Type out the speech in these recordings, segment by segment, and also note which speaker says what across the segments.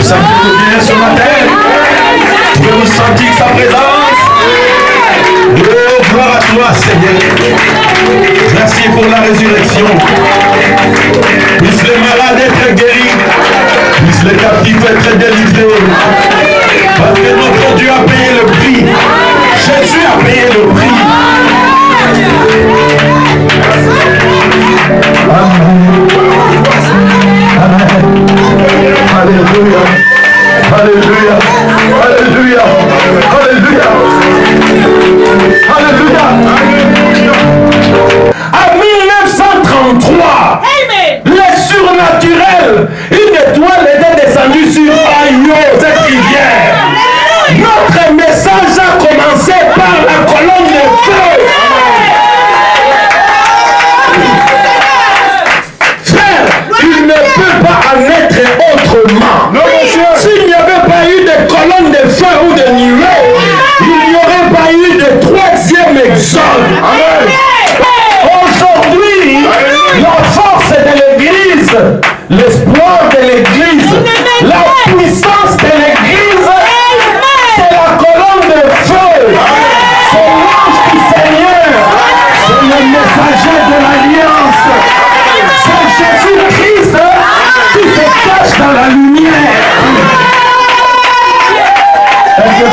Speaker 1: sentez-vous bien ce matin? Pouvez-vous sentir sa présence? Oh, gloire à toi, Seigneur. Merci pour la résurrection. Puisse les malades être guéris. Puisse les captifs être délivrés. Parce que notre Dieu a payé le prix. Jésus a payé le prix. Amen. Alléluia. Alléluia. Alléluia. Alléluia. Alléluia. En 1933, les surnaturels, une étoile était descendue sur Aïo, cette rivière. Notre message a commencé par la colonne de feu. Frère, il ne peut pas en être autrement. S'il n'y avait pas eu de colonne de feu ou de nuée, il n'y aurait pas eu de troisième exode. Aujourd'hui, la force de l'église, l'espoir de l'église, la puissance de l'église, c'est la colonne de feu. C'est l'ange du Seigneur. C'est le messager de l'alliance. C'est Jésus-Christ qui se cache dans la lumière. Est-ce que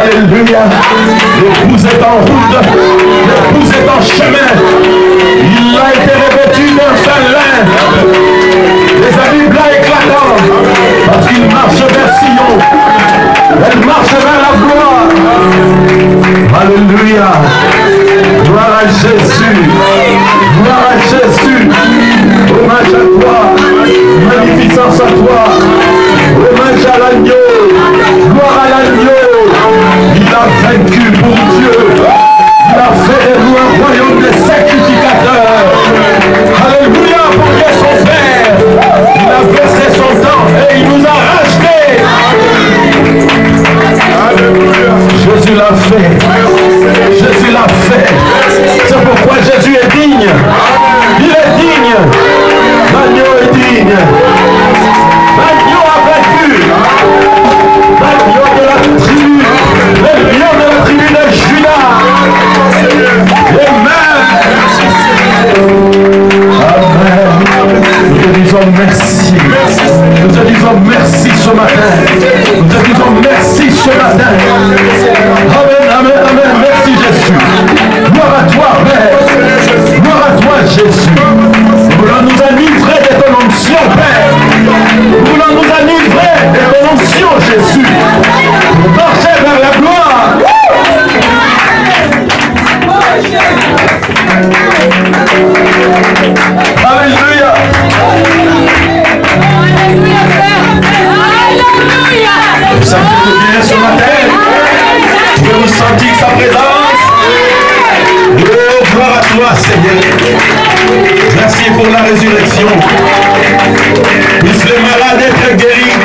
Speaker 1: Alléluia. L'épouse est en route. L'épouse est en chemin. Il a été revêtu d'un fin lin. Les habits blancs éclatants. Parce qu'il marche vers Sion. Elle marche vers la gloire. Alléluia. Gloire à Jésus. Gloire à Jésus. Hommage à toi. Magnificence à toi. Hommage à l'agneau. Gloire à l'agneau. Il a vaincu pour Dieu. Il a fait de nous un royaume de sacrificateurs. Alléluia pour Dieu son Père. Il a versé son sang et il nous a rachetés. Alléluia. Jésus l'a fait. Jésus l'a fait. C'est pourquoi Jésus est digne. Il est digne. L'agneau est digne. L'agneau a vaincu. L'agneau de la tribu. Le lion de la tribu de Judas. Amen. Amen. Nous te disons merci. Nous te disons merci ce matin. Nous te disons merci ce matin. Amen, amen, amen. Merci Jésus. Gloire à toi, Père. Gloire à toi, Jésus. Nous voulons nous enivrer de ton onction, Père. Nous voulons nous enivrer de ton onction, Jésus. Pour marcher vers la gloire. Alléluia. Vous sentez bien ce matin? Vous pouvez vous sentir sa présence? Oh, gloire à toi, Seigneur. Merci pour la résurrection. Puisse les malades être guéris.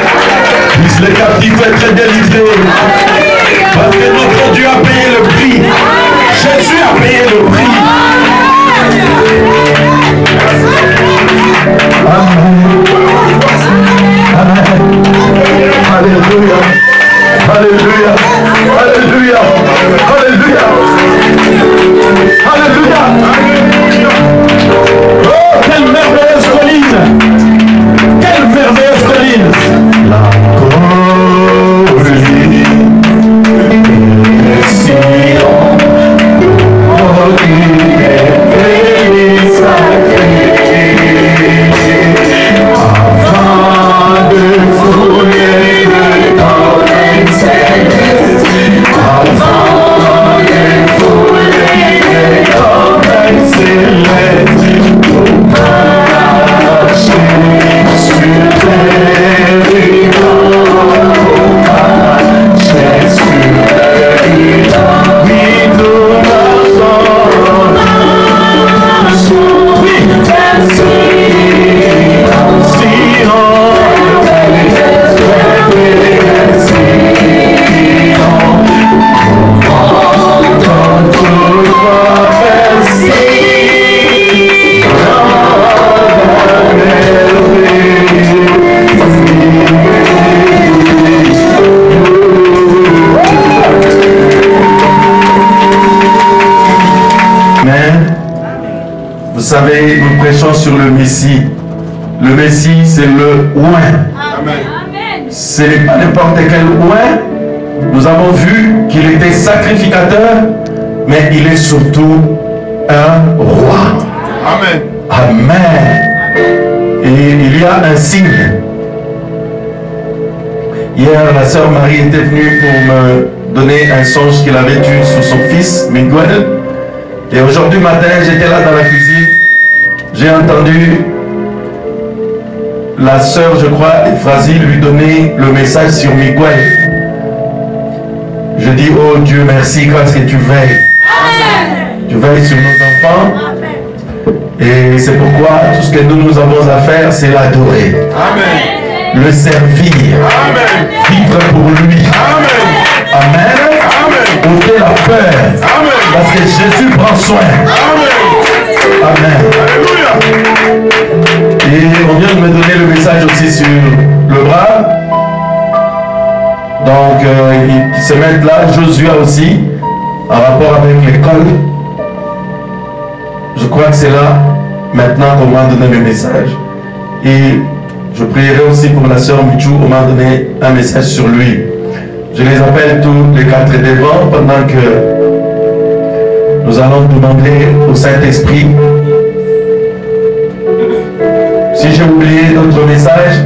Speaker 1: Puisse les captifs être délivrés. Parce que notre Dieu a payé le prix. Jésus a payé le prix. Amen. Amen. Alléluia. Alléluia. Alléluia. Alléluia. Alléluia. Oh, quelle merveilleuse colline. Quelle merveilleuse colline. La colline est Sion. Oh, il est béni, sacré. Afin de fouler le domaine céleste. Afin de fouler le domaine céleste. Pour marcher sur tes rideaux. Pour marcher sur tes rideaux. Oui, nous marchons. Oui, merci. Vous savez, nous prêchons sur le Messie. Le Messie, c'est le oint. ce n'est pas n'importe quel roi. Nous avons vu qu'il était sacrificateur, mais il est surtout un roi.
Speaker 2: Amen.
Speaker 1: Amen. Et il y a un signe. Hier, la sœur Marie était venue pour me donner un songe qu'il avait eu sur son fils, Miguel. Et aujourd'hui matin, j'étais là dans la cuisine. J'ai entendu la sœur, je crois, Ephrasie, lui donner le message sur Miguel. Je dis, oh Dieu, merci parce que tu veilles. Amen. Tu veilles sur nos enfants. Amen. Et c'est pourquoi tout ce que nous avons à faire, c'est l'adorer.
Speaker 2: Amen.
Speaker 1: Le servir. Amen. Vivre pour lui. Amen. Amen. Amen. Ôter la peur. Amen. Parce que Jésus prend soin. Amen. Amen. Alléluia. Et on vient de me donner le message aussi sur le bras. Donc, ils se mettent là. Josué aussi, en rapport avec l'école. Je crois que c'est là, maintenant, qu'on m'a donné le message. Et je prierai aussi pour la sœur Michou, on m'a donné un message sur lui. Je les appelle tous les quatre devant pendant que nous allons demander au Saint-Esprit. Si j'ai oublié d'autres messages,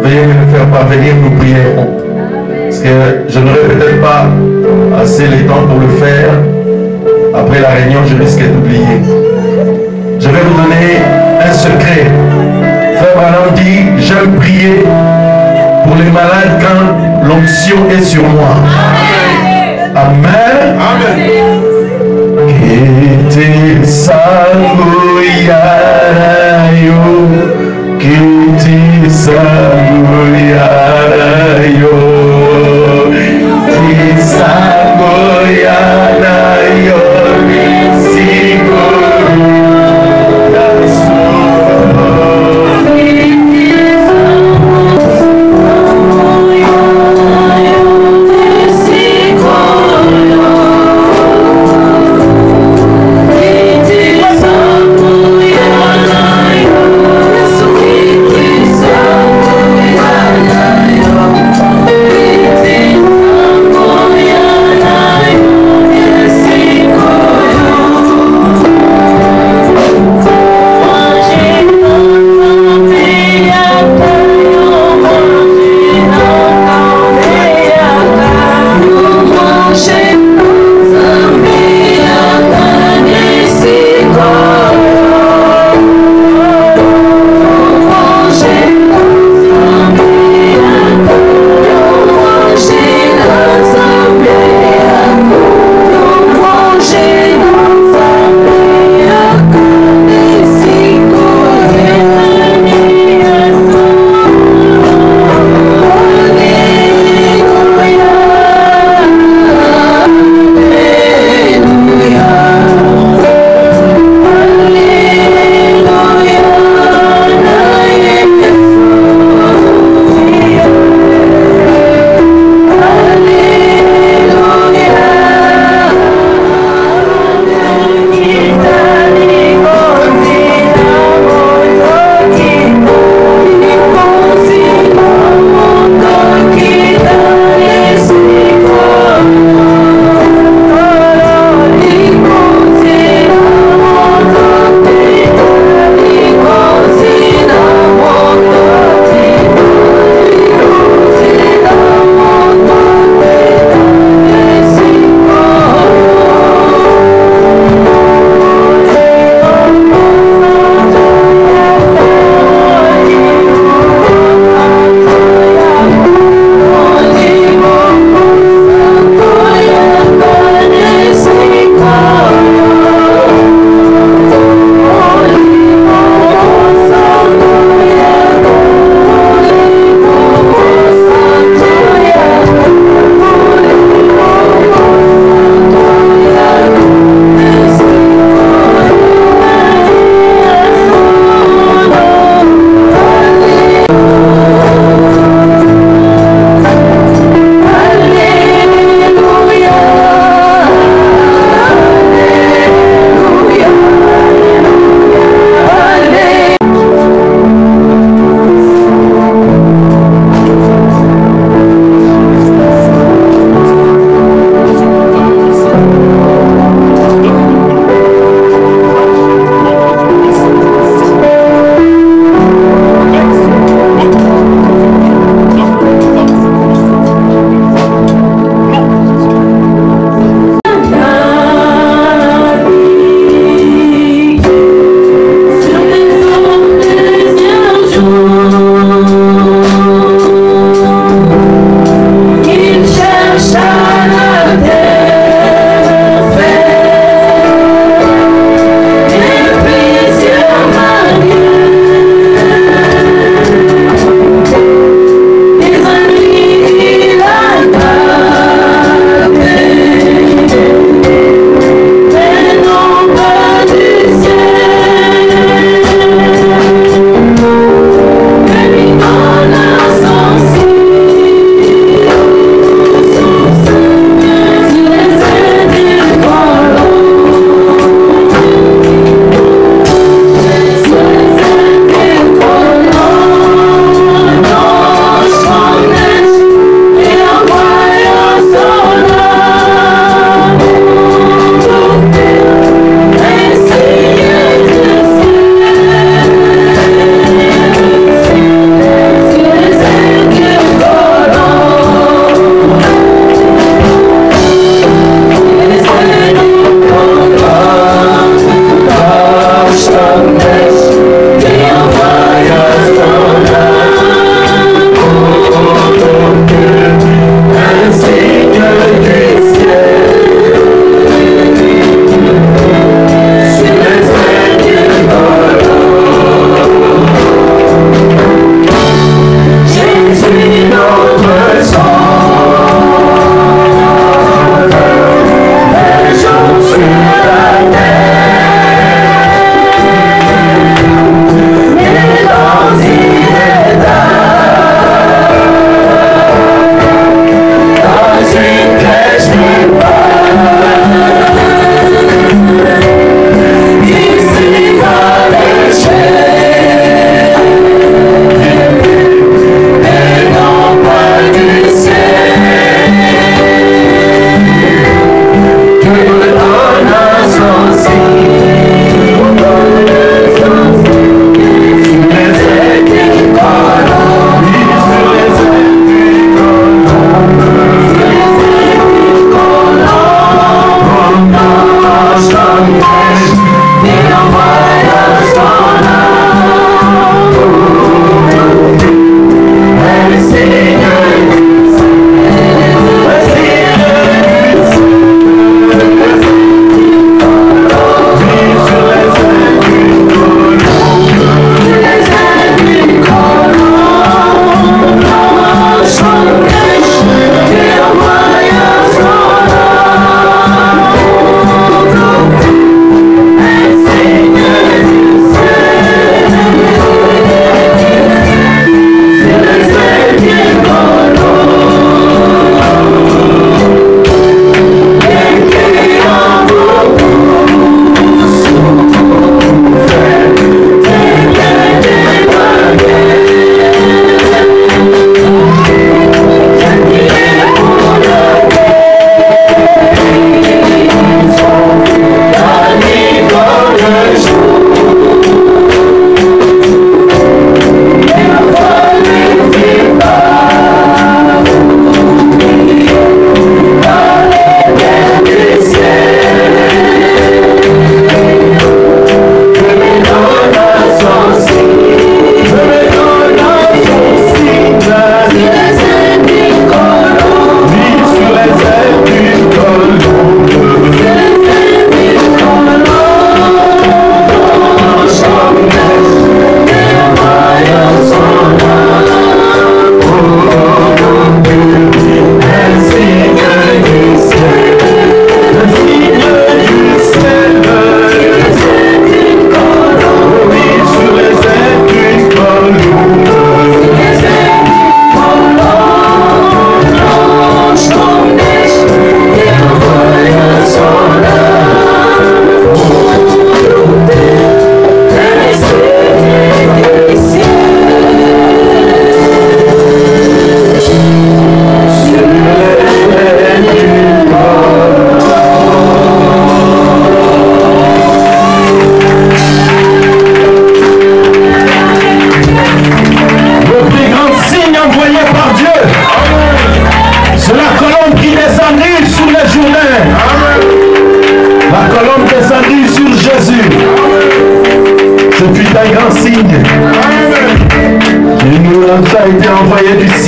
Speaker 1: veuillez me le faire parvenir, nous prierons. Parce que je n'aurai peut-être pas assez le temps pour le faire. Après la réunion, je risque d'oublier. Je vais vous donner un secret. Frère Branham dit, j'aime prier pour les malades quand l'onction est sur moi. Amen. Amen. Kiti sangu yarayo, kiti sangu yarayo, kiti sangu yarayo,
Speaker 3: Oh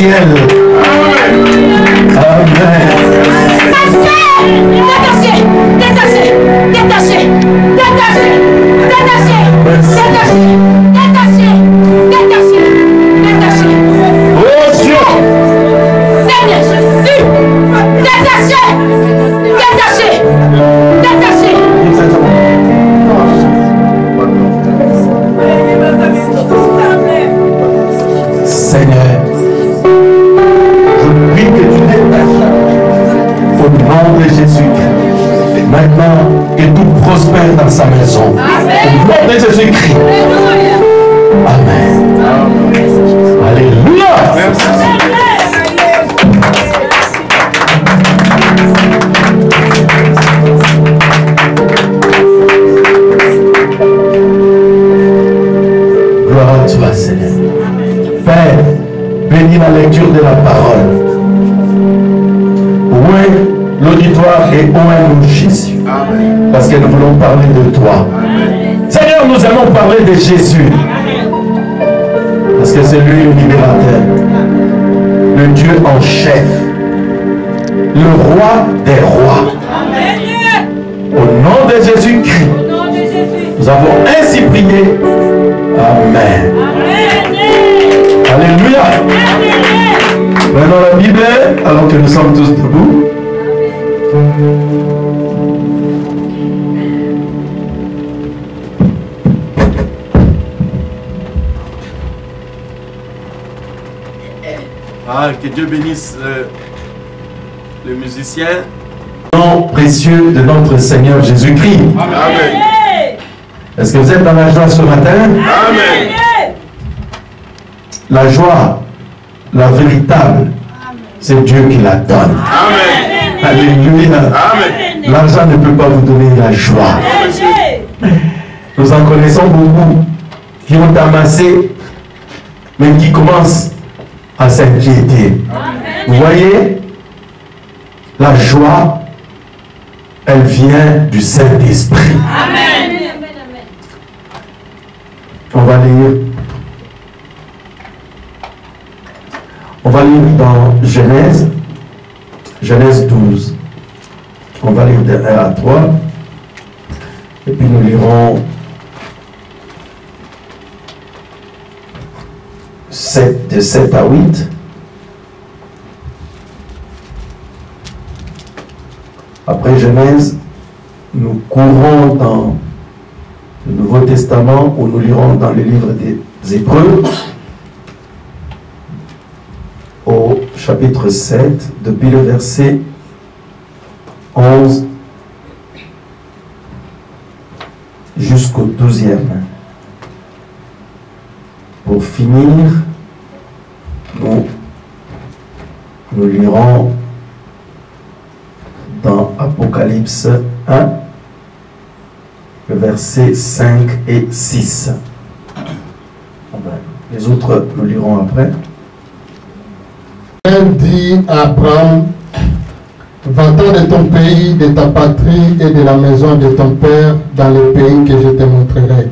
Speaker 1: ciel. Amen. Seigneur, je prie que tu détaches au nom de Jésus-Christ. Maintenant, que tout prospère dans sa maison. Au nom de Jésus-Christ. Amen. Alléluia. Gloire à toi, Seigneur. Père, bénis la lecture de la parole. Oint l'auditoire et oint-nous Jésus. Parce que nous voulons parler de toi. Seigneur, nous allons parler de Jésus. Parce que c'est lui le libérateur. Le Dieu en chef. Le roi des rois. Au nom de Jésus-Christ. Nous avons ainsi prié. Amen. Alléluia. Prenons la Bible alors que nous sommes tous debout.
Speaker 3: Que Dieu bénisse le musicien.
Speaker 1: Nom précieux de notre Seigneur Jésus-Christ.
Speaker 3: Amen.
Speaker 1: Est-ce que vous êtes dans la joie ce matin?
Speaker 3: Amen.
Speaker 1: La joie, la véritable, c'est Dieu qui la donne.
Speaker 3: Amen.
Speaker 1: Alléluia.
Speaker 3: Amen.
Speaker 1: L'argent ne peut pas vous donner la joie. Nous en connaissons beaucoup qui ont amassé, mais qui commencent à s'inquiéter. Vous voyez, la joie, elle vient du Saint-Esprit. On va lire. On va lire dans Genèse 12. On va lire de 1 à 3. Et puis nous lirons 7, de 7 à 8. Après Genèse, nous courons dans le Nouveau Testament où nous lirons dans le livre des Hébreux au chapitre 7, depuis le verset 11 jusqu'au 12e. Pour finir, nous lirons dans Apocalypse 1, le verset 5 et 6. Les autres, nous lirons après.
Speaker 4: Elle dit à Abraham, va-t'en de ton pays, de ta patrie et de la maison de ton père dans le pays que je te montrerai.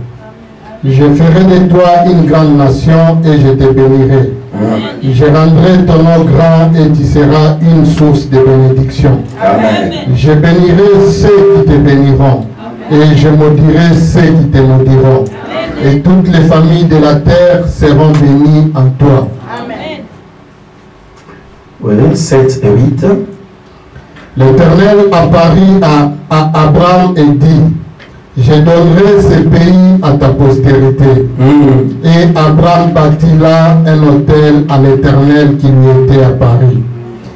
Speaker 4: Je ferai de toi une grande nation et je te bénirai. Je rendrai ton nom grand et tu seras une source de bénédiction.
Speaker 1: Amen.
Speaker 4: Je bénirai ceux qui te béniront et je maudirai ceux qui te maudiront. Et toutes les familles de la terre seront bénies en toi.
Speaker 1: Oui, 7 et 8.
Speaker 4: L'Éternel apparut à Abraham et dit, je donnerai ce pays à ta postérité. Et Abraham bâtit là un autel à l'Éternel qui lui était apparu.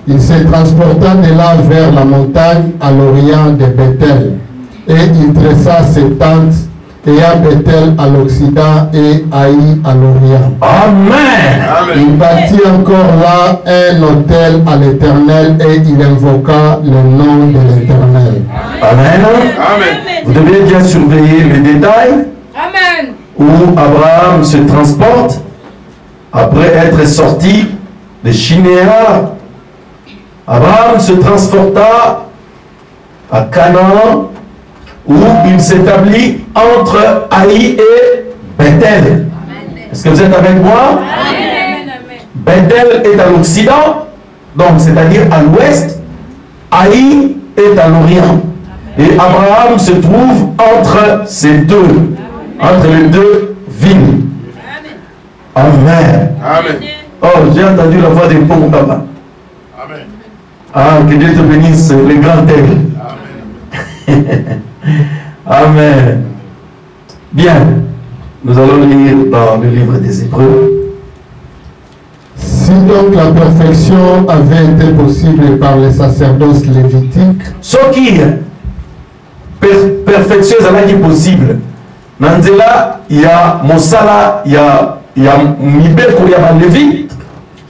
Speaker 4: Il se transporta de là vers la montagne à l'orient de Bethel. Et il dressa ses tentes et à Bethel à l'Occident et Haï à l'Orient.
Speaker 1: Amen.
Speaker 4: Il bâtit encore là un autel à l'Éternel et il invoqua le nom de l'Éternel.
Speaker 1: Amen.
Speaker 3: Amen.
Speaker 1: Vous devez bien surveiller les détails.
Speaker 5: Amen.
Speaker 1: Où Abraham se transporte après être sorti de Shinéar. Abraham se transporta à Canaan où il s'établit entre Haï et Bethel. Est-ce que vous êtes avec moi?
Speaker 5: Amen.
Speaker 1: Bethel est à l'occident, donc c'est-à-dire à l'ouest. Haï est à l'orient. Et Abraham se trouve entre ces deux, entre les deux villes. Amen.
Speaker 3: Amen.
Speaker 1: Oh, j'ai entendu la voix des pauvres papa.
Speaker 3: Amen.
Speaker 1: Ah, que Dieu te bénisse, les grands ailes.
Speaker 3: Amen.
Speaker 1: Amen. Bien, nous allons lire dans le livre des Hébreux.
Speaker 4: Si donc la perfection avait été possible par les sacerdoces lévitiques,
Speaker 1: Ce qui perfection est possible. Nanzela, il y a Mosala, il y a Mibeko, il y a Lévi.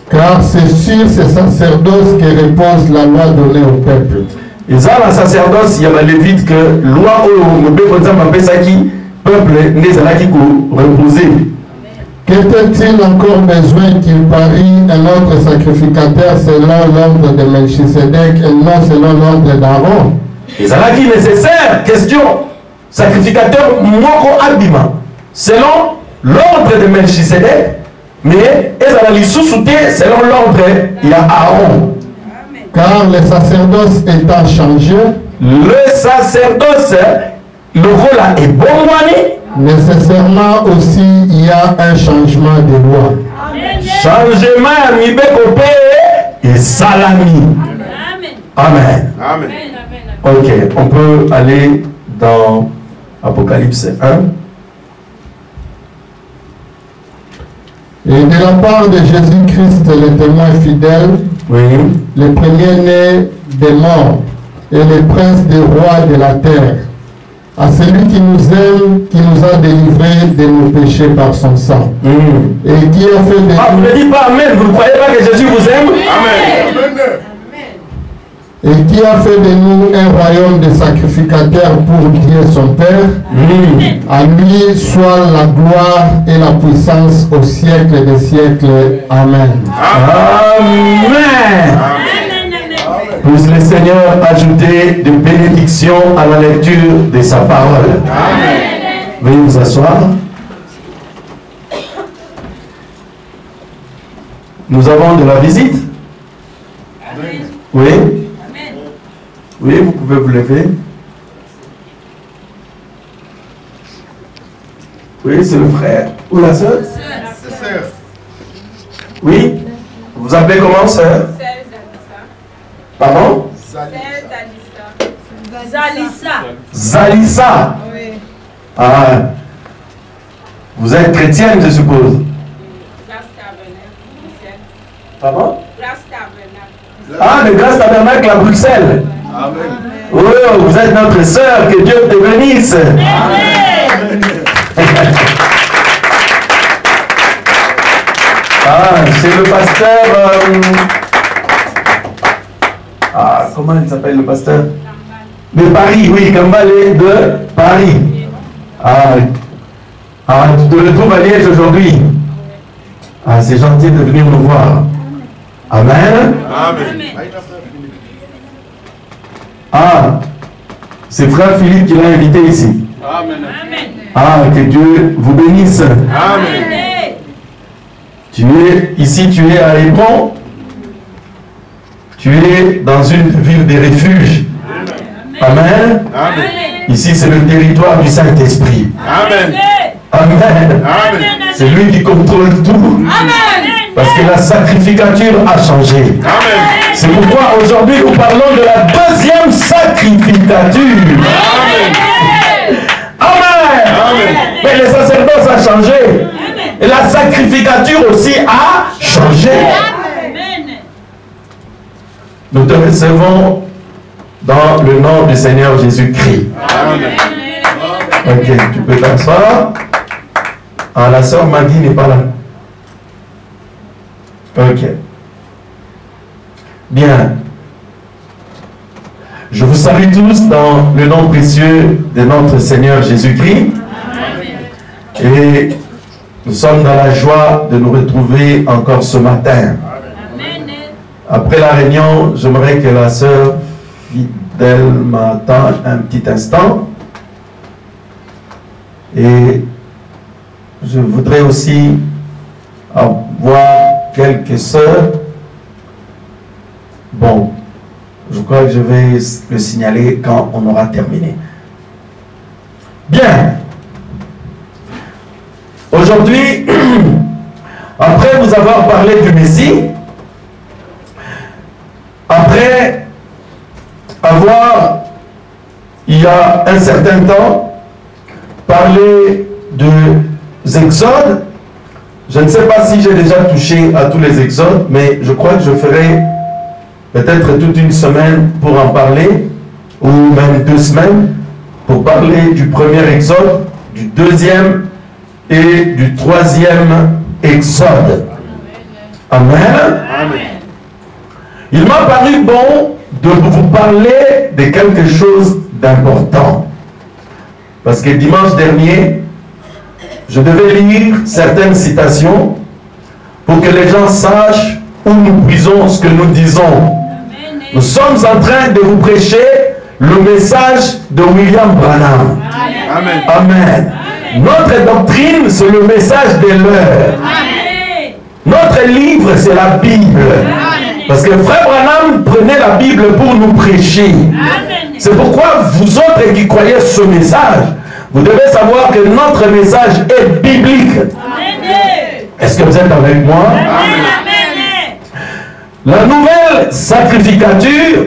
Speaker 4: car c'est sur ces sacerdoces que repose la loi donnée au peuple.
Speaker 1: Et ça, la sacerdoce, il y a Lévite que loi au Mibeko, qui peuple n'est là qui reposer.
Speaker 4: Qu'était-il encore besoin qu'il parie un autre sacrificateur selon l'ordre de Melchisedec et non selon l'ordre d'Aaron?
Speaker 1: Et ça qui est nécessaire, question, sacrificateur Moko Abima, selon l'ordre de Melchisedec, mais selon l'ordre, il y a Aaron.
Speaker 4: Car les sacerdoces étant changés,
Speaker 1: Le sacerdoce, le rôle est bon,
Speaker 4: nécessairement aussi il y a un changement de loi.
Speaker 1: changement à Mibeko et Salami. Amen.
Speaker 3: Amen.
Speaker 1: Ok, on peut aller dans Apocalypse 1.
Speaker 4: Et de la part de Jésus-Christ, le témoin fidèle,
Speaker 1: Oui.
Speaker 4: le premier-né des morts et le prince des rois de la terre, à celui qui nous aime, qui nous a délivrés de nos péchés par son sang, et qui a fait de
Speaker 1: Ah, vous ne dites pas Amen, vous ne croyez pas que Jésus vous aime?
Speaker 3: Amen.
Speaker 4: et qui a fait de nous un royaume de sacrificateurs pour Dieu son Père. À lui soit la gloire et la puissance au siècle des siècles. Amen.
Speaker 1: Amen. Puisse le Seigneur ajouter de bénédictions à la lecture de sa parole.
Speaker 3: Amen.
Speaker 1: Veuillez vous asseoir. Nous avons de la visite. Oui. Oui, vous pouvez vous lever. Oui, c'est le frère. Ou la soeur?
Speaker 3: Sœur.
Speaker 1: Oui. Vous appelez comment, sœur? Pardon?
Speaker 5: Zalissa.
Speaker 1: Zalissa.
Speaker 5: Oui.
Speaker 1: Ah. Vous êtes chrétienne, je suppose. Pardon? Ah, le Grâce Tabernacle à Bruxelles.
Speaker 3: Amen.
Speaker 1: Oh, vous êtes notre sœur, que Dieu te bénisse. Ah, c'est le pasteur. Ah, comment il s'appelle le pasteur? De Paris, oui, Kambale de Paris. Ah, tu te retrouves à Liège aujourd'hui. Ah, c'est gentil de venir nous voir. Amen.
Speaker 3: Amen.
Speaker 1: Ah, c'est frère Philippe qui l'a invité ici.
Speaker 3: Amen.
Speaker 1: Ah, que Dieu vous bénisse.
Speaker 3: Amen.
Speaker 1: Tu es ici, tu es à Hébron. Tu es dans une ville de refuge. Amen.
Speaker 3: Amen.
Speaker 1: Ici, c'est le territoire du Saint-Esprit.
Speaker 3: Amen.
Speaker 1: Amen.
Speaker 3: Amen.
Speaker 1: C'est lui qui contrôle tout. Parce que la sacrificature a changé.
Speaker 3: Amen.
Speaker 1: C'est pourquoi aujourd'hui nous parlons de la deuxième sacrificature. Amen.
Speaker 3: Amen.
Speaker 1: Mais le sacerdoce a changé. Et la sacrificature aussi a changé. Nous te recevons dans le nom du Seigneur Jésus-Christ.
Speaker 3: Amen.
Speaker 1: Ok, tu peux t'asseoir. Ah, la sœur Maggie n'est pas là. Ok. Bien. Je vous salue tous dans le nom précieux de notre Seigneur Jésus-Christ. Et nous sommes dans la joie de nous retrouver encore ce matin. Après la réunion, j'aimerais que la sœur fidèle m'attende un petit instant. Et je voudrais aussi avoir quelques sœurs. Bon, je crois que je vais le signaler quand on aura terminé. Bien. Aujourd'hui, après vous avoir parlé du Messie, après avoir, il y a un certain temps, parlé des exodes, je ne sais pas si j'ai déjà touché à tous les exodes, mais je crois que je ferai peut-être toute une semaine pour en parler, ou même 2 semaines, pour parler du premier exode, du deuxième et du troisième exode. Amen.
Speaker 3: Amen.
Speaker 1: Il m'a paru bon de vous parler de quelque chose d'important. Parce que dimanche dernier, je devais lire certaines citations pour que les gens sachent où nous puisons ce que nous disons. Nous sommes en train de vous prêcher le message de William Branham.
Speaker 3: Amen.
Speaker 1: Amen. Notre doctrine, c'est le message de l'heure. Notre livre, c'est la Bible. Parce que Frère Branham prenait la Bible pour nous prêcher. C'est pourquoi vous autres qui croyez ce message, vous devez savoir que notre message est biblique. Est-ce que vous êtes avec moi? La nouvelle sacrificature,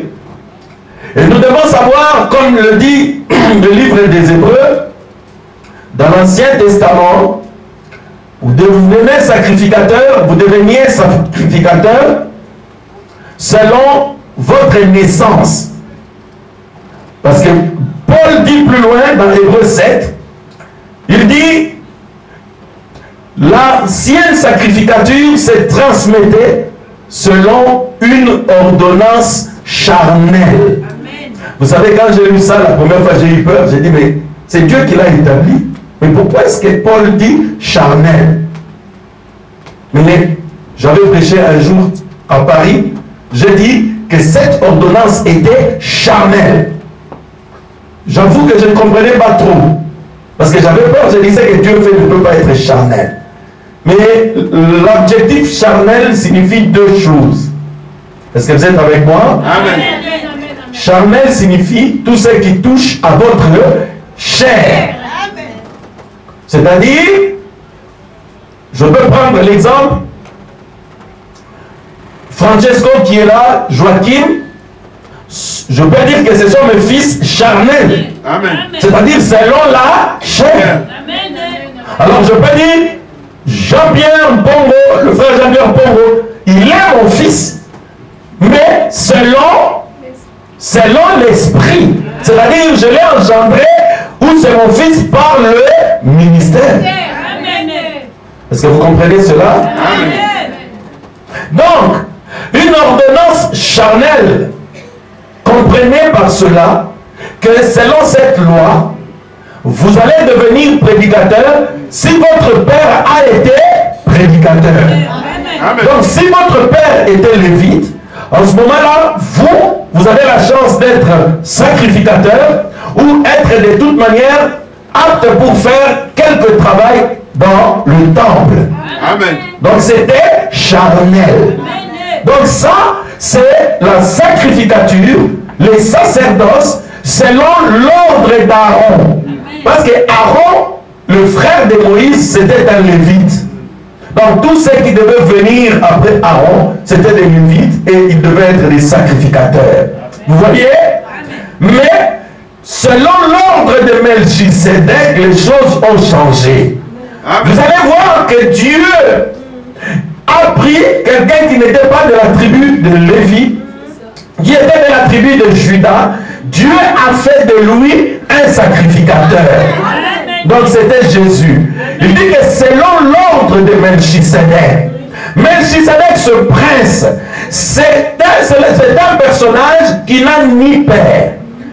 Speaker 1: et nous devons savoir, comme le dit le livre des Hébreux, dans l'Ancien Testament, vous devenez sacrificateur, vous deveniez sacrificateur selon votre naissance. Parce que Paul dit plus loin dans Hébreux 7, il dit l'ancienne sacrificature se transmettait selon une ordonnance charnelle. Amen. Vous savez, quand j'ai lu ça la première fois, j'ai eu peur. J'ai dit, mais c'est Dieu qui l'a établi. Mais pourquoi est-ce que Paul dit charnel? Mais j'avais prêché un jour à Paris, j'ai dit que cette ordonnance était charnelle. J'avoue que je ne comprenais pas trop. Parce que j'avais peur, je disais que Dieu fait ne peut pas être charnel. Mais l'adjectif charnel signifie 2 choses. Est-ce que vous êtes avec moi?
Speaker 3: Amen.
Speaker 1: Charnel signifie tout ce qui touche à votre chair. C'est-à-dire, je peux prendre l'exemple, Francesco qui est là, Joachim, je peux dire que ce sont mes fils charnels. C'est-à-dire selon la chair. Alors je peux dire, Jean-Pierre Pongo, le frère Jean-Pierre Pongo, il est mon fils, mais selon l'esprit. C'est-à-dire, je l'ai engendré, ou c'est mon fils par le ministère. Est-ce que vous comprenez cela?
Speaker 3: Amen.
Speaker 1: Donc, une ordonnance charnelle, comprenez par cela que selon cette loi, vous allez devenir prédicateur si votre père a été prédicateur.
Speaker 3: Amen.
Speaker 1: Donc, si votre père était lévite, en ce moment-là, vous avez la chance d'être sacrificateur ou être de toute manière apte pour faire quelque travail dans le temple.
Speaker 3: Amen.
Speaker 1: Donc c'était charnel. Donc ça, c'est la sacrificature, les sacerdoces, selon l'ordre d'Aaron. Parce que Aaron, le frère de Moïse, c'était un lévite. Donc tous ceux qui devaient venir après Aaron, c'était des lévites et ils devaient être des sacrificateurs. Vous voyez? Mais selon l'ordre de Melchisédek, les choses ont changé. Vous allez voir que Dieu a pris quelqu'un qui n'était pas de la tribu de Lévi, qui était de la tribu de Juda. Dieu a fait de lui un sacrificateur. Donc c'était Jésus. Il dit que selon l'ordre de Melchisédek, Melchisédek, ce prince, c'est un personnage qui n'a ni père,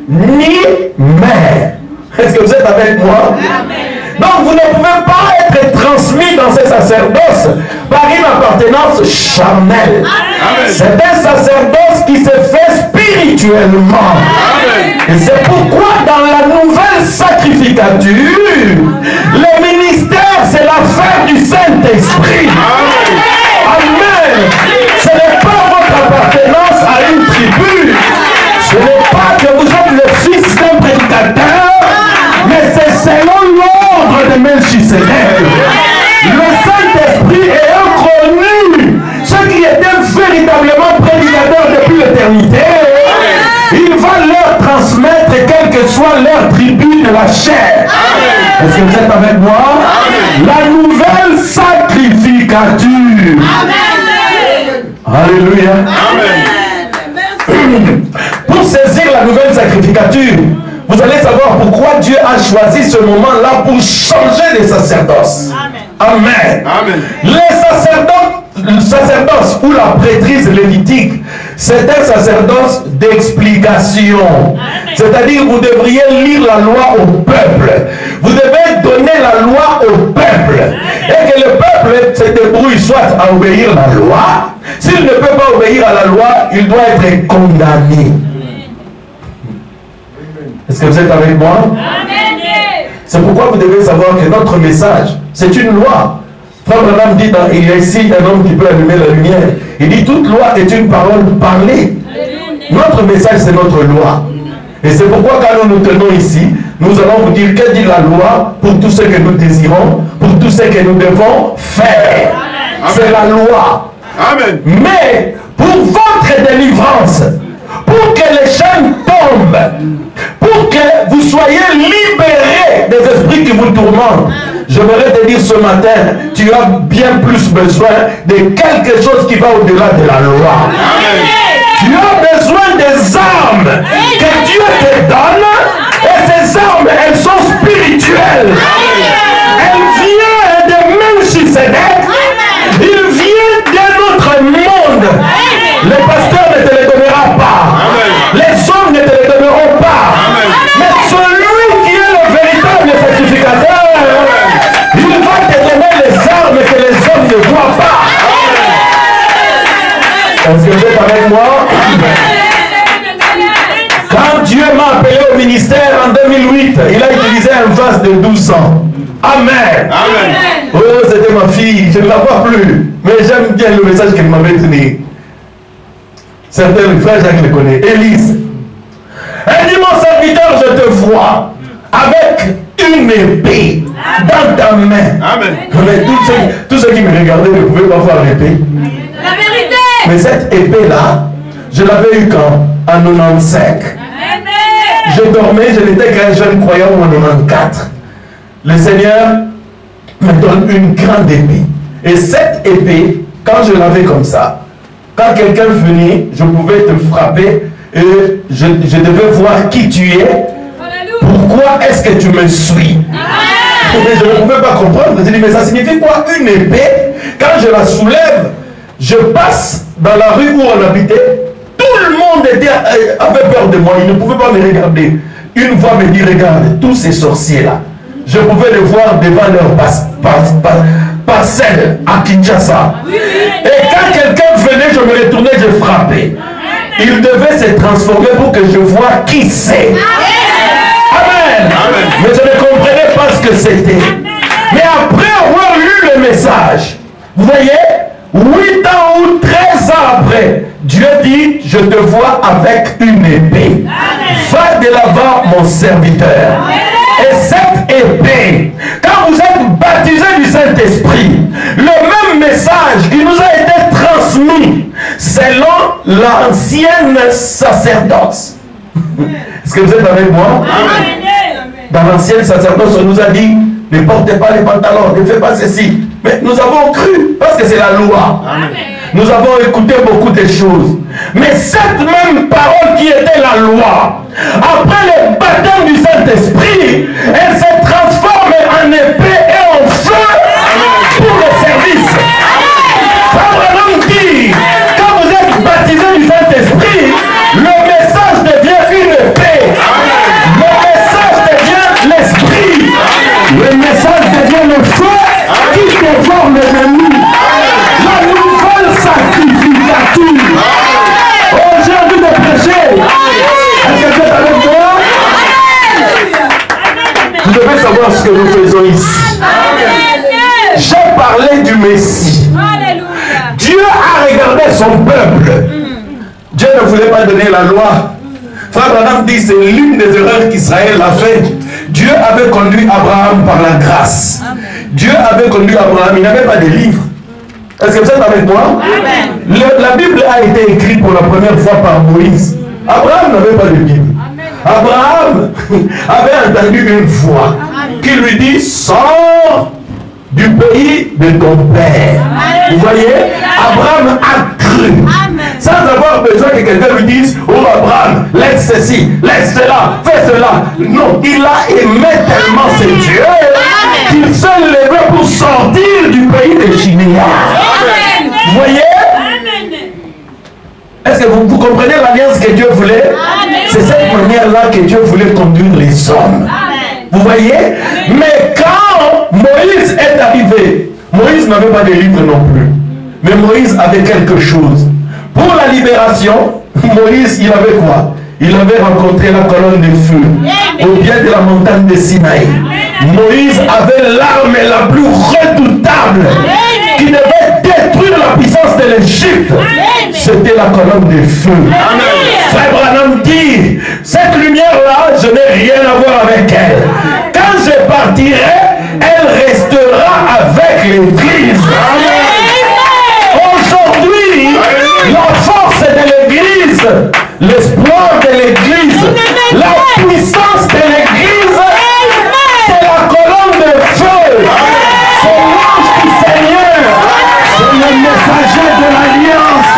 Speaker 1: ni mère. Est-ce que vous êtes avec moi? Donc vous ne pouvez pas être transmis dans ces sacerdoces par une appartenance charnelle. C'est un sacerdoce qui se fait spirituellement. Et c'est pourquoi dans la nouvelle sacrificature, le ministère c'est l'affaire du Saint-Esprit. Amen. Ce n'est pas votre appartenance à une tribu. Ce n'est pas que vous êtes le fils d'un prédicateur, mais c'est selon l'ordre de Melchisedec. Le Saint-Esprit ayant connu ceux qui étaient véritablement prédicateurs depuis l'éternité, il va leur transmettre quelle que soit leur tribu de la chair. Est-ce que vous êtes avec moi? La nouvelle sacrificature. Alléluia. Pour saisir la nouvelle sacrificature, vous allez savoir pourquoi Dieu a choisi ce moment-là pour changer les sacerdoces. Amen. Le sacerdoce ou la prêtrise lévitique, c'est un sacerdoce d'explication. C'est-à-dire, vous devriez lire la loi au peuple. Vous devez donner la loi au peuple. Et que le peuple se débrouille soit à obéir la loi. S'il ne peut pas obéir à la loi, il doit être condamné. Est-ce que vous êtes avec moi? C'est pourquoi vous devez savoir que notre message, c'est une loi. Frère Branham dit, il y a ici un homme qui peut allumer la lumière. Il dit, toute loi est une parole parlée. Notre message, c'est notre loi. Et c'est pourquoi quand nous nous tenons ici, nous allons vous dire, que dit la loi pour tout ce que nous désirons, pour tout ce que nous devons faire. C'est la loi.
Speaker 3: Amen.
Speaker 1: Mais pour votre délivrance, pour que les chaînes tombent, pour que vous soyez libérés des esprits qui vous tourmentent, j'aimerais te dire ce matin, tu as bien plus besoin de quelque chose qui va au-delà de la loi.
Speaker 3: Amen.
Speaker 1: Tu as besoin des armes que Dieu te donne, et ces armes, elles sont spirituelles. Elles viennent de Melchisedec. Il vient de notre monde. Le pasteur ne te les donnera pas. Les hommes ne te les donneront pas. Mais celui qui est le véritable sacrificateur, il va te donner les armes que les hommes ne voient pas. Est-ce que vous êtes avec moi? Quand Dieu m'a appelé au ministère en 2008, il a utilisé un vase de 12 ans. Amen.
Speaker 3: Amen.
Speaker 1: Oh, c'était ma fille, je ne la vois plus. Mais j'aime bien le message qu'elle m'avait donné. Certains frères, Jacques le connaît. Élise. Elle dit, mon serviteur, je te vois avec une épée dans ta main.
Speaker 3: Amen.
Speaker 1: Mais tous ceux qui me regardaient ne pouvaient pas voir l'épée.
Speaker 5: La vérité.
Speaker 1: Mais cette épée-là, je l'avais eue quand? En 95. Je dormais, je n'étais qu'un jeune croyant en 94. Le Seigneur me donne une grande épée. Et cette épée, quand je l'avais comme ça, quand quelqu'un venait, je pouvais te frapper et je devais voir qui tu es. Pourquoi est-ce que tu me suis? Et je ne pouvais pas comprendre. Je dis, mais ça signifie quoi une épée? Quand je la soulève, je passe dans la rue où on habitait. Tout le monde avait peur de moi. Il ne pouvait pas me regarder. Une voix me dit, regarde, tous ces sorciers-là, je pouvais les voir devant leur parcelle à Kinshasa. Et quand quelqu'un venait, je me retournais, je frappais. Il devait se transformer pour que je voie qui c'est. Amen. Mais je ne comprenais pas ce que c'était. Mais après avoir lu le message, vous voyez, 8 ans ou 13 ans après, Dieu dit, je te vois avec une épée. Va de l'avant, mon serviteur. Et cette épée, quand vous êtes baptisé du Saint-Esprit, le même message qui nous a été transmis selon l'ancienne sacerdoce. Est-ce que vous êtes avec moi? Dans l'ancienne sacerdoce, on nous a dit, ne portez pas les pantalons, ne faites pas ceci. Mais nous avons cru, parce que c'est la loi. Nous avons écouté beaucoup de choses. Mais cette même parole qui était la loi, après le baptême du Saint-Esprit, elle se transforme en épée et en feu pour le service. Abraham dit, quand vous êtes baptisé du Saint-Esprit, le message devient une épée. Le message devient l'esprit. Le message devient le feu qui dévore l'ennemi. La nouvelle sacrificature. Aujourd'hui de prêcher. Est-ce que vous êtes avec moi? Vous devez savoir ce que nous faisons ici. son peuple. Dieu ne voulait pas donner la loi. Frère Branham dit c'est l'une des erreurs qu'Israël a fait. Dieu avait conduit Abraham par la grâce. Dieu avait conduit Abraham, il n'avait pas de livre. Est-ce que vous êtes avec moi? La Bible a été écrite pour la première fois par Moïse. Abraham n'avait pas de Bible. Abraham avait entendu une voix qui lui dit sors du pays de ton père. Vous voyez, Abraham a cru. Sans avoir besoin que quelqu'un lui dise oh Abraham, laisse ceci, laisse cela, fais cela. Non, il a aimé tellement ce Dieu qu'il s'est levé pour sortir du pays de Chinéa. Vous voyez? Est-ce que vous comprenez l'alliance que Dieu voulait? C'est cette manière-là que Dieu voulait conduire les hommes. Vous voyez? Mais quand Moïse est arrivé, Moïse n'avait pas de livre non plus. Mais Moïse avait quelque chose. Pour la libération, Moïse, il avait quoi? Il avait rencontré la colonne de feu au pied de la montagne de Sinaï. Moïse avait l'arme la plus redoutable qui devait détruire la puissance de l'Égypte. C'était la colonne de feu. Frère Branham dit, cette lumière-là, je n'ai rien à voir avec elle. Quand je partirai, elle restera avec l'Église. Aujourd'hui, la force de l'Église, l'espoir de l'Église, la puissance de l'Église, c'est la colonne de feu. C'est l'ange du Seigneur. C'est le messager de l'Alliance.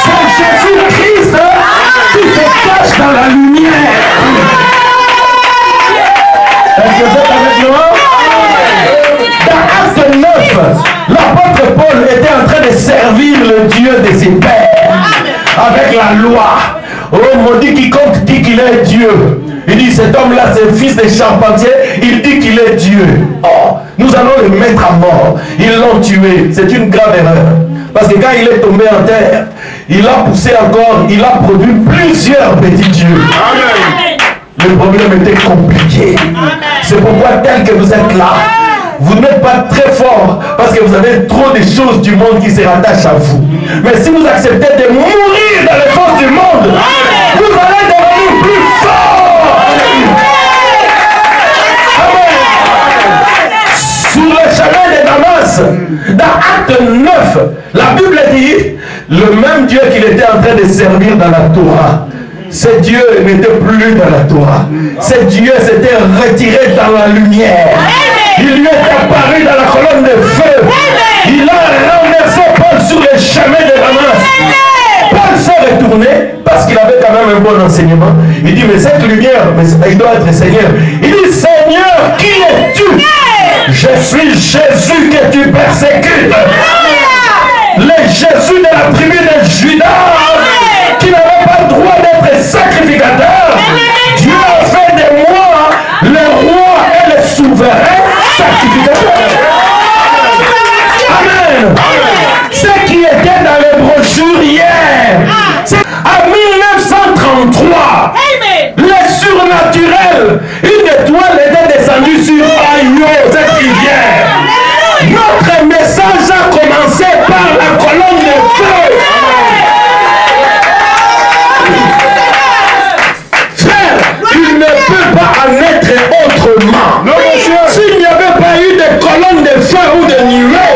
Speaker 1: C'est Jésus-Christ qui se cache dans la lumière. Est-ce que vous êtes avec moi? Dans Acte 9, l'apôtre Paul était en train de servir le Dieu de ses pères avec la loi. Oh, maudit quiconque dit qu'il est Dieu. Il dit cet homme-là, c'est le fils des charpentiers. Il dit qu'il est Dieu. Oh, nous allons le mettre à mort. Ils l'ont tué. C'est une grave erreur. Parce que quand il est tombé en terre, il a poussé encore, il a produit plusieurs petits dieux. Amen. Le problème était compliqué. C'est pourquoi tel que vous êtes là, vous n'êtes pas très fort parce que vous avez trop de choses du monde qui se rattachent à vous. Mais si vous acceptez de mourir dans les forces du monde, vous allez devenir plus fort. Amen. Sur le chemin de Damas, dans Acte 9, la Bible dit, le même Dieu qu'il était en train de servir dans la Torah, ce Dieu n'était plus dans la Torah. Ce Dieu s'était retiré dans la lumière. Il lui est apparu dans la colonne de feu. Il a renversé Paul sur le chemin de Damas. Paul s'est retourné parce qu'il avait quand même un bon enseignement. Il dit, mais cette lumière, il doit être Seigneur. Il dit, Seigneur, qui es-tu? Je suis Jésus que tu persécutes. Le Jésus de la tribu de Juda, qui n'avait pas le droit d'être sacrificateur. Dieu a fait de moi le roi et le souverain sacrificateur. Amen. Ce qui était dans les brochures hier, à 1933, le surnaturel, une étoile était descendue sur Ayo, cette rivière. Notre message a commencé par la colonne de feu. Frère, il ne peut pas en être autrement. Non, monsieur. S'il n'y avait pas eu de colonne de feu ou de nuée,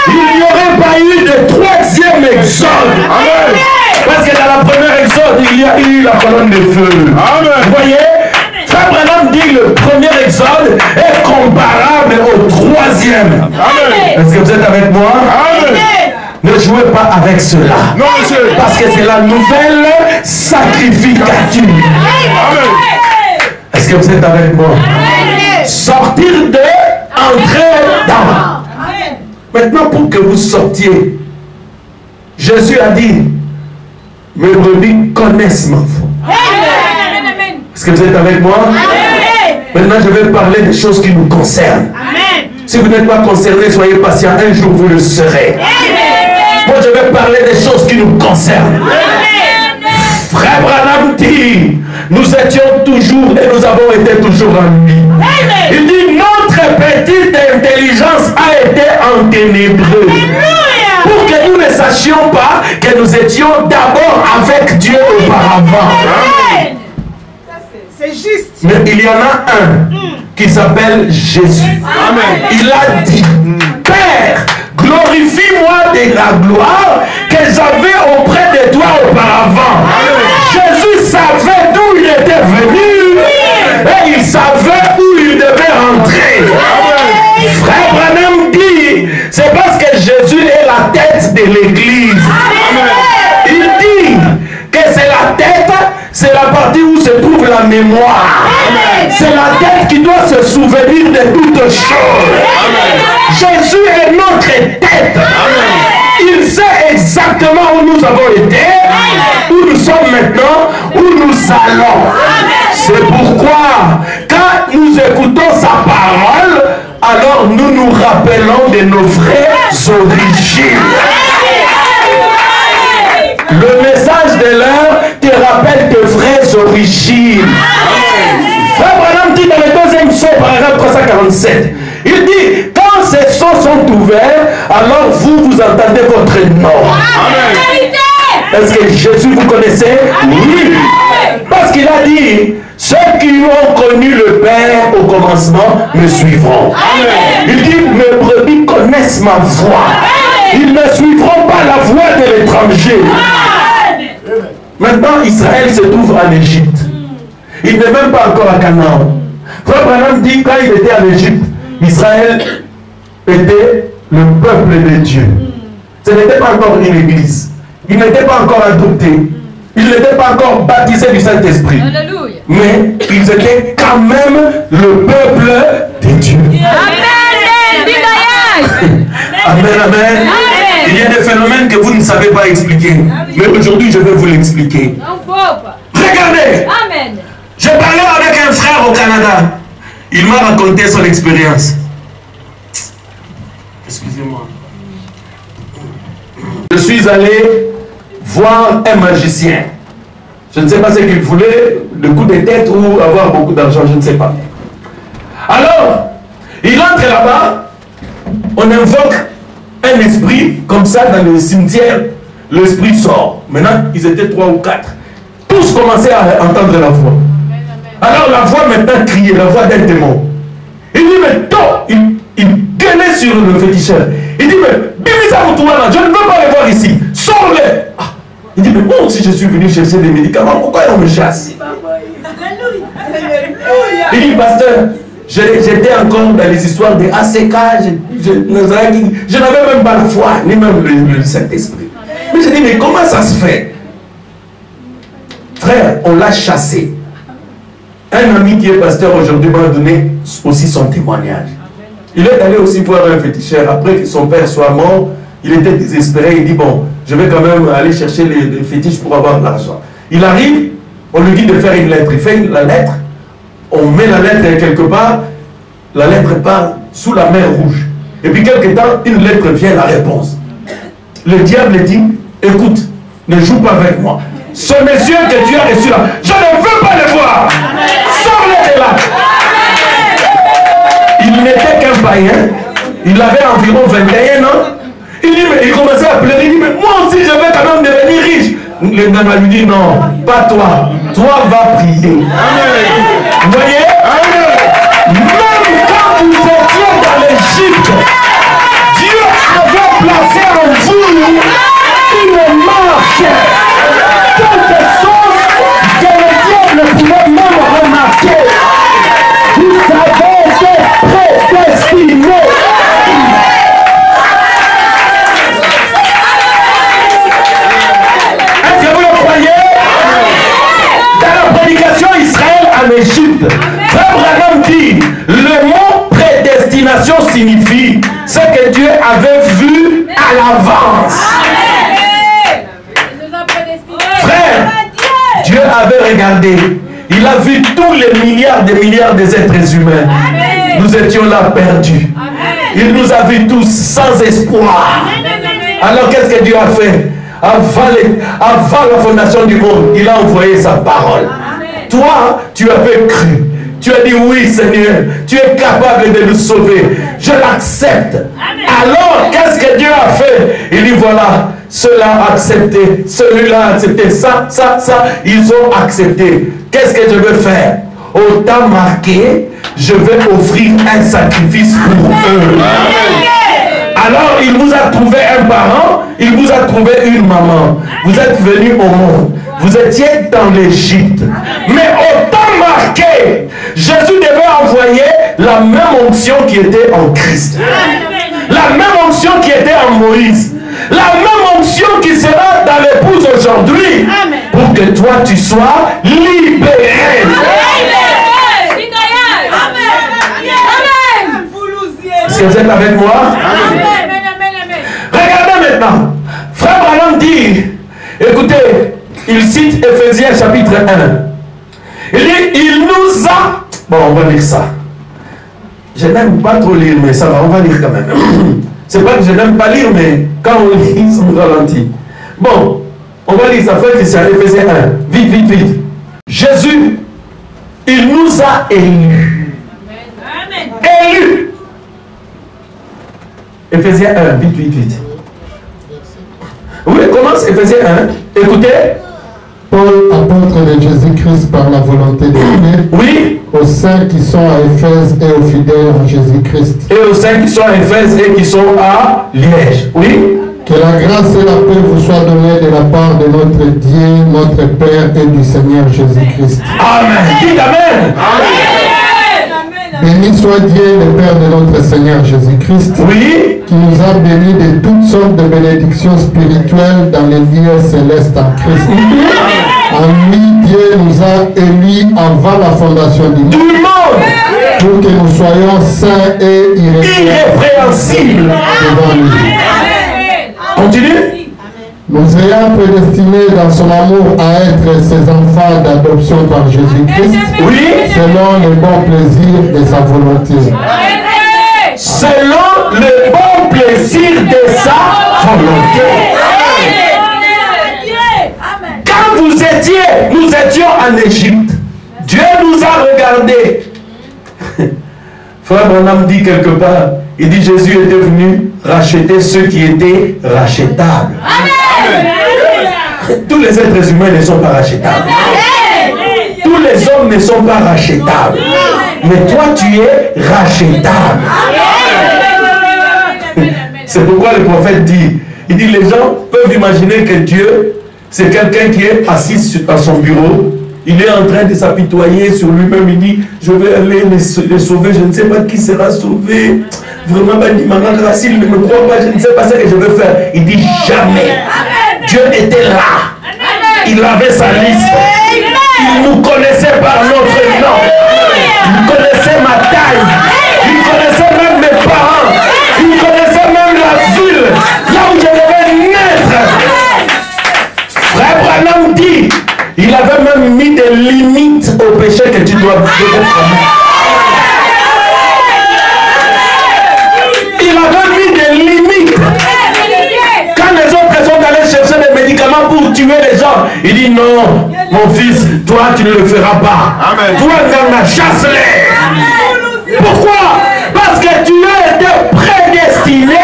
Speaker 1: il n'y aurait pas eu de troisième exode. Amen. Parce que dans la première exode, il y a eu la colonne de feu. Amen. Vous voyez? Frère Branham dit le premier exode est comparable au troisième. Amen. Est-ce que vous êtes avec moi? Amen. Ne jouez pas avec cela. Non, monsieur. Parce que c'est la nouvelle sacrificature. Amen. Est-ce que vous êtes avec moi? Amen. Sortir de, entrer dans. Amen. Maintenant, pour que vous sortiez, Jésus a dit, mes brebis connaissent ma voix. Est-ce que vous êtes avec moi? Amen. Maintenant, je vais parler des choses qui nous concernent. Amen. Si vous n'êtes pas concerné, soyez patient. Un jour, vous le serez. Amen. Moi, je vais parler des choses qui nous concernent. Amen. Frère Branham dit, nous étions toujours et nous avons été toujours en lui. Amen. Il dit, notre petite intelligence a été enténébrée pour que nous ne sachions pas que nous étions d'abord avec Dieu auparavant.
Speaker 3: C'est juste.
Speaker 1: Mais il y en a un qui s'appelle Jésus.
Speaker 3: Amen.
Speaker 1: Il a dit, Père, glorifie-moi de la gloire que j'avais auprès de toi auparavant. Jésus savait d'où il était venu et il savait où il devait rentrer. Frère Branham dit, c'est parce que Jésus est la tête de l'église. Il dit que c'est la tête, c'est la partie où se trouve la mémoire. C'est la tête qui doit se souvenir de toutes choses. Jésus est notre tête. Il sait exactement où nous avons été, où nous sommes maintenant, où nous allons. C'est pourquoi, quand nous écoutons sa parole, alors nous nous rappelons de nos vraies origines. Le message de l'heure te rappelle tes vraies origines. Frère Branham dit dans le deuxième sceau, paragraphe 347, il dit, quand ces sceaux sont ouverts, alors vous entendez votre nom. Est-ce que Jésus vous connaissez? Oui. Parce qu'il a dit, ceux qui ont connu le Père au commencement me suivront. Il dit, mes brebis connaissent ma voix. Ils ne suivront pas la voix de l'étranger. Maintenant, Israël se trouve en Égypte. Il n'est même pas encore à Canaan. Frère Branham dit, quand il était en Égypte, Israël était le peuple de Dieu. Ce n'était pas encore une église. Il n'était pas encore adopté. Il n'était pas encore baptisé du Saint-Esprit. Mais ils étaient quand même le peuple de Dieu. Amen, amen. Il y a des phénomènes que vous ne savez pas expliquer. Mais aujourd'hui, je vais vous l'expliquer. Regardez. J'ai parlé avec un frère au Canada. Il m'a raconté son expérience. Excusez-moi. Je suis allé voir un magicien. Je ne sais pas ce qu'il voulait, le coup de tête ou avoir beaucoup d'argent, je ne sais pas. Alors, il entre là-bas, on invoque un esprit, comme ça dans le cimetière, l'esprit sort. Maintenant, ils étaient 3 ou 4. Tous commençaient à entendre la voix. Alors la voix maintenant criait, la voix d'un démon. Il dit, mais toi, il gueulait sur le féticheur. Il dit, mais Bimisa Moutouana, je ne veux pas les voir ici. Sors-les. Ah. Il dit, mais moi aussi je suis venu chercher des médicaments, pourquoi on me chasse? Il dit, pasteur, j'étais encore dans les histoires des ACK, je n'avais même pas la foi, ni même le Saint-Esprit. Mais je dis, mais comment ça se fait? Frère, on l'a chassé. Un ami qui est pasteur aujourd'hui m'a donné aussi son témoignage. Il est allé aussi voir un féticheur. Après que son père soit mort, il était désespéré. Il dit, bon, je vais quand même aller chercher les fétiches pour avoir de l'argent. Il arrive, on lui dit de faire une lettre. Il fait la lettre, on met la lettre quelque part, la lettre part sous la mer Rouge. Et puis quelque temps, une lettre vient, la réponse. Le diable dit, écoute, ne joue pas avec moi. Ce monsieur que tu as reçu là, je ne veux pas le voir. Sors-le de là. Il n'était qu'un païen. Il avait environ 21 ans. Il dit, mais il commençait à pleurer. Il dit, mais moi aussi je vais quand même devenir riche. Le gars lui dit, non, pas toi. Toi va prier. Vous voyez? Même quand vous étiez dans l'Égypte, Dieu avait placé en vous une marche. Quelque chose que le diable pouvait même remarquer. Vous avez été prédestinés. Est-ce que vous le croyez? Dans la prédication Israël en Égypte, Frère Branham dit, le mot prédestination signifie ce que Dieu avait vu à l'avance. Frère, Dieu avait regardé. Il a vu tous les milliards des êtres humains. Nous étions là perdus. Il nous a vus tous sans espoir. Alors qu'est-ce que Dieu a fait? Avant la fondation du monde, il a envoyé sa parole. Toi, tu avais cru. tu as dit oui Seigneur, tu es capable de nous sauver, je l'accepte. Alors qu'est-ce que Dieu a fait? Il dit voilà, cela a accepté, celui-là a accepté, ça, ils ont accepté. Qu'est-ce que je veux faire? Au temps marqué, je vais offrir un sacrifice pour eux. Alors il vous a trouvé un parent, il vous a trouvé une maman. Vous êtes venus au monde. Vous étiez dans l'Égypte. Mais au temps marqué, Jésus devait envoyer la même onction qui était en Christ. La même onction qui était en Moïse. La même onction qui sera dans l'épouse aujourd'hui. Pour que toi tu sois libéré. Est-ce que vous êtes avec moi? Regardez maintenant. Frère Branham dit, écoutez, il cite Ephésiens chapitre 1. Il dit, il nous a... Bon, on va lire ça. Je n'aime pas trop lire, mais ça va, on va lire quand même. C'est pas que je n'aime pas lire, mais quand on lit, ça me ralentit. Bon, on va lire ça, frère Christian, Ephésiens 1. Vite, vite, vite. Jésus, il nous a élus. Élus. Ephésiens 1, vite, vite, vite. Oui, commence Ephésiens 1. Écoutez.
Speaker 4: Paul, apôtre de Jésus-Christ par la volonté de Dieu,
Speaker 1: oui,
Speaker 4: aux saints qui sont à Éphèse et aux fidèles en Jésus-Christ.
Speaker 1: Et aux saints qui sont à Éphèse et qui sont à Liège. Oui.
Speaker 4: Que la grâce et la paix vous soient données de la part de notre Dieu, notre Père et du Seigneur Jésus-Christ.
Speaker 1: Amen. Dites Amen.
Speaker 4: Béni soit Dieu, le Père de notre Seigneur Jésus-Christ,
Speaker 1: oui,
Speaker 4: qui nous a bénis de toutes sortes de bénédictions spirituelles dans les lieux célestes en Christ. En lui, Dieu nous a élus avant la fondation du monde, pour que nous soyons saints et irrépréhensibles devant lui.
Speaker 1: Continue.
Speaker 4: Nous ayant prédestinés dans son amour à être ses enfants d'adoption par Jésus-Christ,
Speaker 1: oui,
Speaker 4: selon le bon plaisir de sa volonté.
Speaker 1: Selon le bon plaisir de sa volonté. Quand nous étions en Égypte, Dieu nous a regardés. Frère Branham dit quelque part, il dit Jésus était venu racheter ceux qui étaient rachetables. Tous les êtres humains ne sont pas rachetables. Tous les hommes ne sont pas rachetables. Mais toi, tu es rachetable. C'est pourquoi le prophète dit, il dit les gens peuvent imaginer que Dieu, c'est quelqu'un qui est assis à son bureau. Il est en train de s'apitoyer sur lui-même. Il dit, je vais aller les sauver. Je ne sais pas qui sera sauvé. Vraiment, s'il ne me croit pas, je ne sais pas ce que je vais faire. Il dit jamais. Dieu était là. Il avait sa liste. Il nous connaissait par notre nom. Il connaissait ma taille. Il connaissait même mes parents. Il connaissait même la ville là où je devais naître. Frère Branham dit, il avait même mis des limites au péché que tu dois commettre. Il avait mis des limites. Quand les autres sont allés chercher des médicaments pour tuer les gens, il dit non, mon fils, toi tu ne le feras pas.
Speaker 3: Amen.
Speaker 1: Toi, chasse-les. Pourquoi? Parce que tu as été prédestiné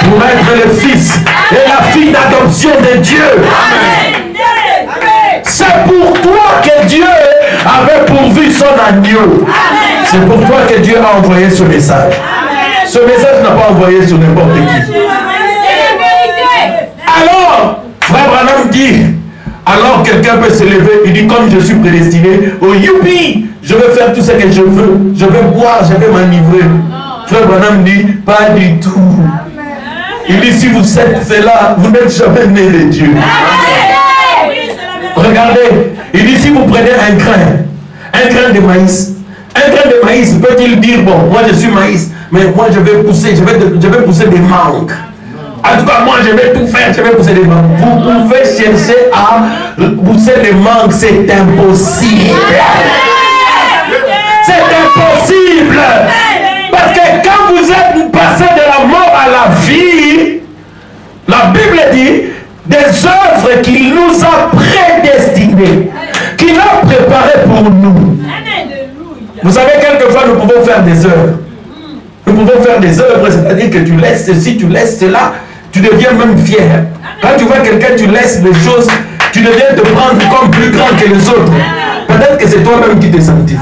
Speaker 1: pour être le fils et la fille d'adoption de Dieu. C'est pour toi que Dieu avait pourvu son agneau. C'est pour toi que Dieu a envoyé ce message. Ce message n'a pas envoyé sur n'importe qui. Alors, frère Branham dit, alors quelqu'un peut se lever, il dit comme je suis prédestiné, oh youpi, je vais faire tout ce que je veux, je vais boire, je vais m'enivrer. Frère Branham dit, pas du tout. Il dit, si vous êtes cela, vous n'êtes jamais né de Dieu. Regardez, il dit, si vous prenez un grain de maïs, un grain de maïs, peut-il dire, bon, moi je suis maïs, mais moi je vais pousser, je vais pousser des mangues. En tout cas, moi je vais tout faire, je vais pousser des mangues. Vous pouvez chercher à pousser des mangues, c'est impossible. C'est impossible. Parce que quand vous êtes passé de la mort à la vie, la Bible dit, des œuvres qu'il nous a prédestinées, qu'il a préparées pour nous. Vous savez, quelquefois, nous pouvons faire des œuvres. Nous pouvons faire des œuvres, c'est-à-dire que tu laisses ceci, tu laisses cela, tu deviens même fier. Quand tu vois quelqu'un, tu laisses des choses, tu deviens te prendre comme plus grand que les autres. Peut-être que c'est toi-même qui te sanctifie.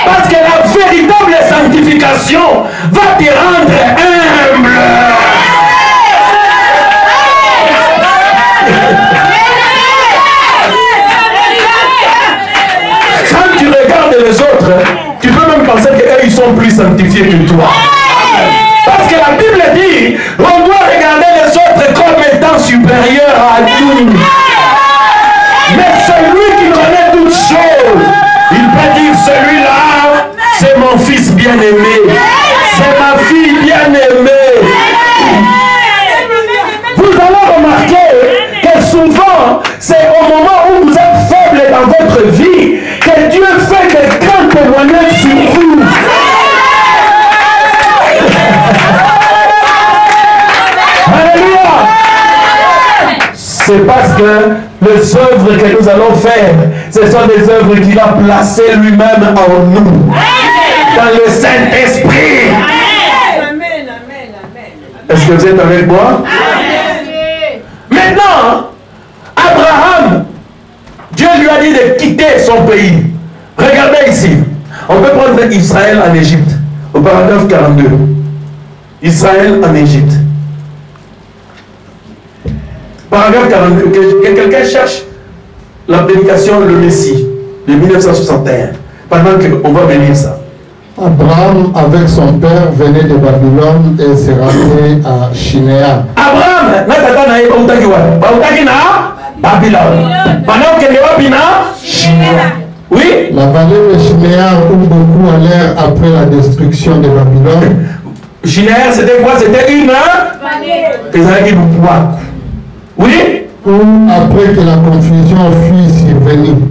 Speaker 1: Parce que la véritable sanctification va te rendre humble. Quand tu regardes les autres, tu peux même penser qu'eux ils sont plus sanctifiés que toi. Parce que la Bible dit, on doit regarder les autres comme étant supérieurs à nous. Mais celui qui connaît toutes choses, il peut dire celui-là, c'est mon fils bien-aimé, c'est ma fille bien-aimée. Vous allez remarquer que souvent, c'est au moment où vous êtes faible dans votre vie que Dieu fait de grands témoignages sur vous. Alléluia. C'est parce que les œuvres que nous allons faire, ce sont des œuvres qu'il a placées lui-même en nous. Dans le Saint-Esprit. Est-ce que vous êtes avec moi? Maintenant, Abraham, Dieu lui a dit de quitter son pays. Regardez ici. On peut prendre Israël en Égypte, au paragraphe 42. Israël en Égypte. Paragraphe 42. Que quelqu'un cherche la prédication Le Messie de 1961. Pendant qu'on va venir ça.
Speaker 4: Abraham, avec son père, venait de Babylone et se rendait à Shinéa.
Speaker 1: Abraham, Babylone. Pendant que oui.
Speaker 4: La vallée de Shinéa où beaucoup allèrent après la destruction de Babylone.
Speaker 1: Shinéa, c'était quoi? C'était une oui.
Speaker 4: Où après que la confusion fut survenue.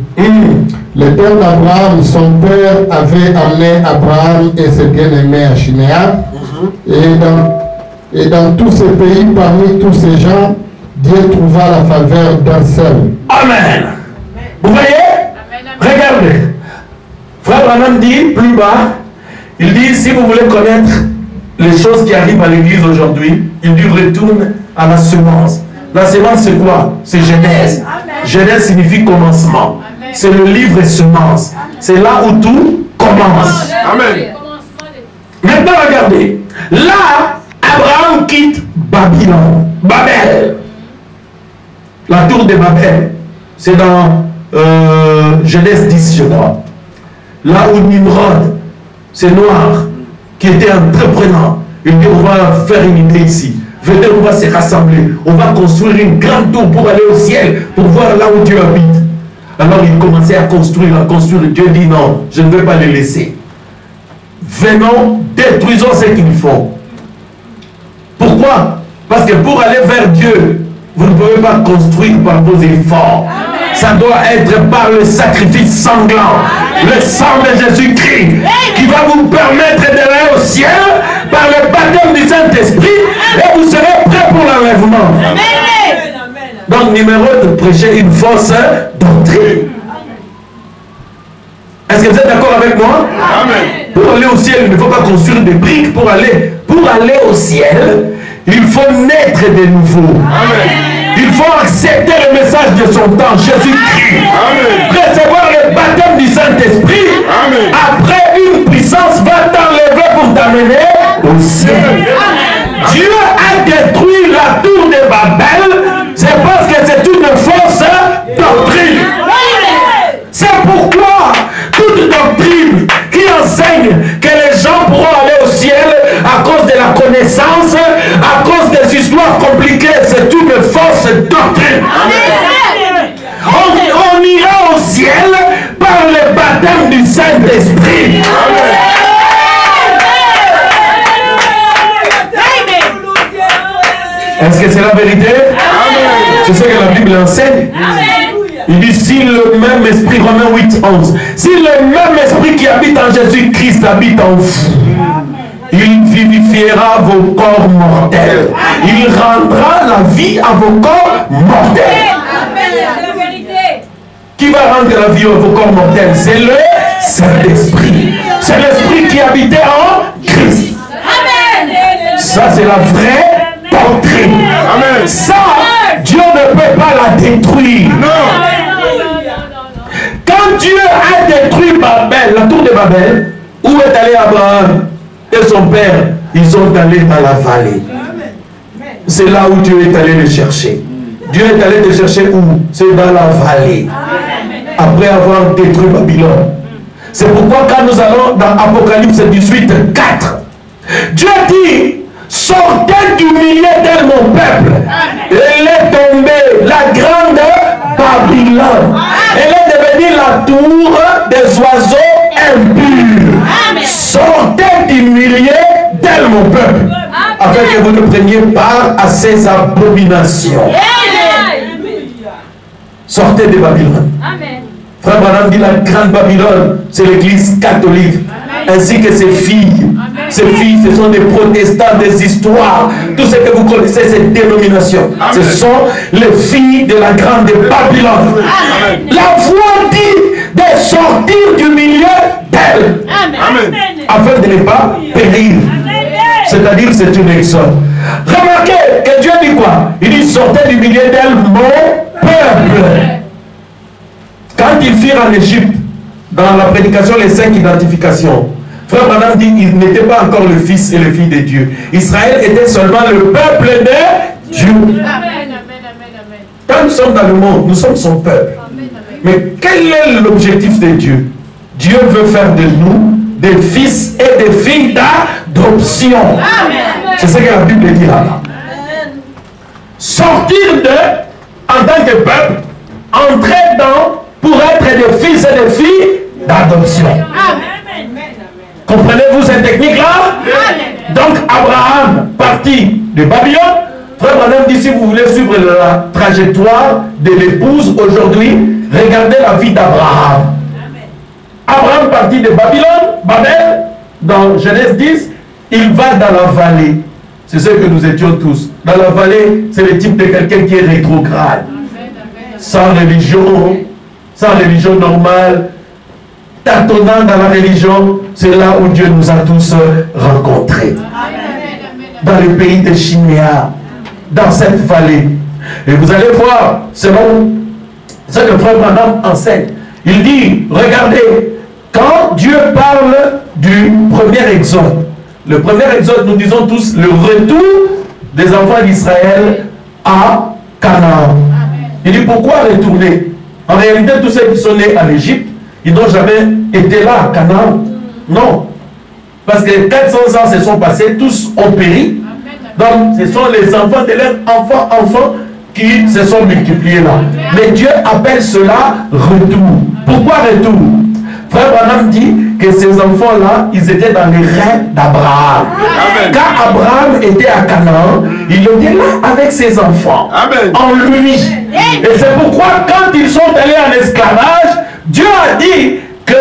Speaker 4: Le père d'Abraham, son père, avait amené Abraham et ses bien-aimés à Shinéa. Et dans tous ces pays, parmi tous ces gens, Dieu trouva la faveur d'un seul.
Speaker 1: Amen. Vous voyez? Regardez. Frère Branham dit plus bas, il dit si vous voulez connaître les choses qui arrivent à l'église aujourd'hui, il dit retourne à la semence. La semence c'est quoi? C'est Genèse. Genèse signifie commencement. C'est le livre semence. C'est là où tout commence.
Speaker 3: Amen.
Speaker 1: Maintenant regardez. Là, Abraham quitte Babylone. Babel. La tour de Babel. C'est dans Genèse 10, je crois. Là où Nimrod, c'est Noir, qui était entrepreneur. Il dit on va faire une idée ici. Venez, on va se rassembler. On va construire une grande tour pour aller au ciel, pour voir là où Dieu habite. Alors il commençait à construire. Dieu dit non, je ne vais pas les laisser. Venons, détruisons ce qu'ils font. Pourquoi? Parce que pour aller vers Dieu, vous ne pouvez pas construire par vos efforts. Amen. Ça doit être par le sacrifice sanglant. Amen. Le sang de Jésus-Christ qui va vous permettre d'aller au ciel par le baptême du Saint-Esprit et vous serez prêts pour l'enlèvement. Donc, numéro de prêcher une fausse doctrine. Est-ce que vous êtes d'accord avec moi?
Speaker 3: Amen.
Speaker 1: Pour aller au ciel, il ne faut pas construire des briques pour aller au ciel. Il faut naître de nouveau. Amen. Il faut accepter le message de son temps, Jésus-Christ. Recevoir le baptême du Saint-Esprit. Après, une puissance va t'enlever pour t'amener au ciel. Amen. Dieu a détruit la tour de Babel. C'est parce que c'est une fausse doctrine. C'est pourquoi toute doctrine qui enseigne que les gens pourront aller au ciel à cause de la connaissance, à cause des histoires compliquées, c'est une fausse doctrine. On ira au ciel par le baptême du Saint-Esprit. Est-ce que c'est la vérité? C'est ce que la Bible enseigne. Il dit, si le même esprit, Romains 8, 11, si le même esprit qui habite en Jésus-Christ habite en vous, il vivifiera vos corps mortels. Il rendra la vie à vos corps mortels. Qui va rendre la vie au corps mortel? C'est le Saint-Esprit. C'est l'Esprit qui habitait en Christ. Ça, c'est la vraie doctrine.
Speaker 3: Amen.
Speaker 1: Ça, Dieu ne peut pas la détruire. Quand Dieu a détruit Babel, la tour de Babel, où est allé Abraham et son père? Ils sont allés dans la vallée. C'est là où Dieu est allé les chercher. Dieu est allé les chercher où? C'est dans la vallée. Après avoir détruit Babylone. C'est pourquoi quand nous allons dans Apocalypse 18, 4, Dieu dit: sortez du milieu de mon peuple. Elle est tombée, la grande Babylone. Elle est devenue la tour des oiseaux impurs. Sortez du milieu de mon peuple, afin que vous ne preniez part à ces abominations. Sortez de Babylone. Frère Branham dit: la grande Babylone, c'est l'église catholique, ainsi que ses filles. Ces filles, ce sont des protestants, des histoires. Tout ce que vous connaissez, ces dénominations, ce sont les filles de la grande Babylone. La voix dit de sortir du milieu d'elle, afin de ne pas périr. C'est-à-dire, c'est une exode. Remarquez que Dieu dit quoi? Il dit: sortez du milieu d'elle, mon peuple. Quand ils firent en Égypte, dans la prédication, les 5 identifications, Frère Branham dit: il n'était pas encore le fils et le fils de Dieu. Israël était seulement le peuple de Dieu. Quand nous sommes dans le monde, nous sommes son peuple. Mais quel est l'objectif de Dieu? Dieu veut faire de nous des fils et des filles d'adoption. C'est ce que la Bible dit là. Sortir de, en tant que peuple, entrer dans, pour être des fils et des filles d'adoption. Comprenez-vous cette technique-là? Donc Abraham, parti de Babylone. Frère Branham dit: si vous voulez suivre la trajectoire de l'épouse aujourd'hui, regardez la vie d'Abraham. Abraham parti de Babylone, Babel, dans Genèse 10, il va dans la vallée. C'est ce que nous étions tous. Dans la vallée, c'est le type de quelqu'un qui est rétrograde. Sans religion normale, tâtonnant dans la religion. C'est là où Dieu nous a tous rencontrés. Dans le pays de Chiméa, dans cette vallée. Et vous allez voir, selon ce que Frère Branham enseigne, il dit: regardez, quand Dieu parle du premier exode, le premier exode, nous disons tous, le retour des enfants d'Israël à Canaan. Il dit: pourquoi retourner? En réalité, tous ceux qui sont nés en Égypte, ils n'ont jamais été là à Canaan. Non. Parce que 400 ans se sont passés, tous ont péri. Donc, ce sont les enfants de leurs enfants qui se sont multipliés là. Mais Dieu appelle cela retour. Pourquoi retour? Frère Branham dit que ces enfants-là, ils étaient dans les reins d'Abraham. Quand Abraham était à Canaan, il était là avec ses enfants.
Speaker 3: Amen.
Speaker 1: En lui. Et c'est pourquoi quand ils sont allés en esclavage, Dieu a dit que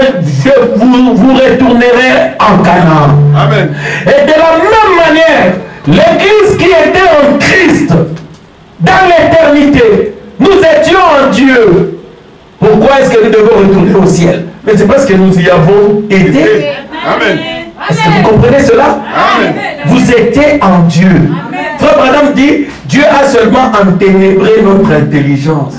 Speaker 1: vous retournerez en Canaan.
Speaker 3: Amen.
Speaker 1: Et de la même manière, l'église qui était en Christ, dans l'éternité, nous étions en Dieu. Pourquoi est-ce que nous devons retourner au ciel? Mais c'est parce que nous y avons été.
Speaker 3: Amen.
Speaker 1: Est-ce que vous comprenez cela?
Speaker 3: Amen.
Speaker 1: Vous étiez en Dieu. Frère Branham dit: Dieu a seulement enténébré notre intelligence.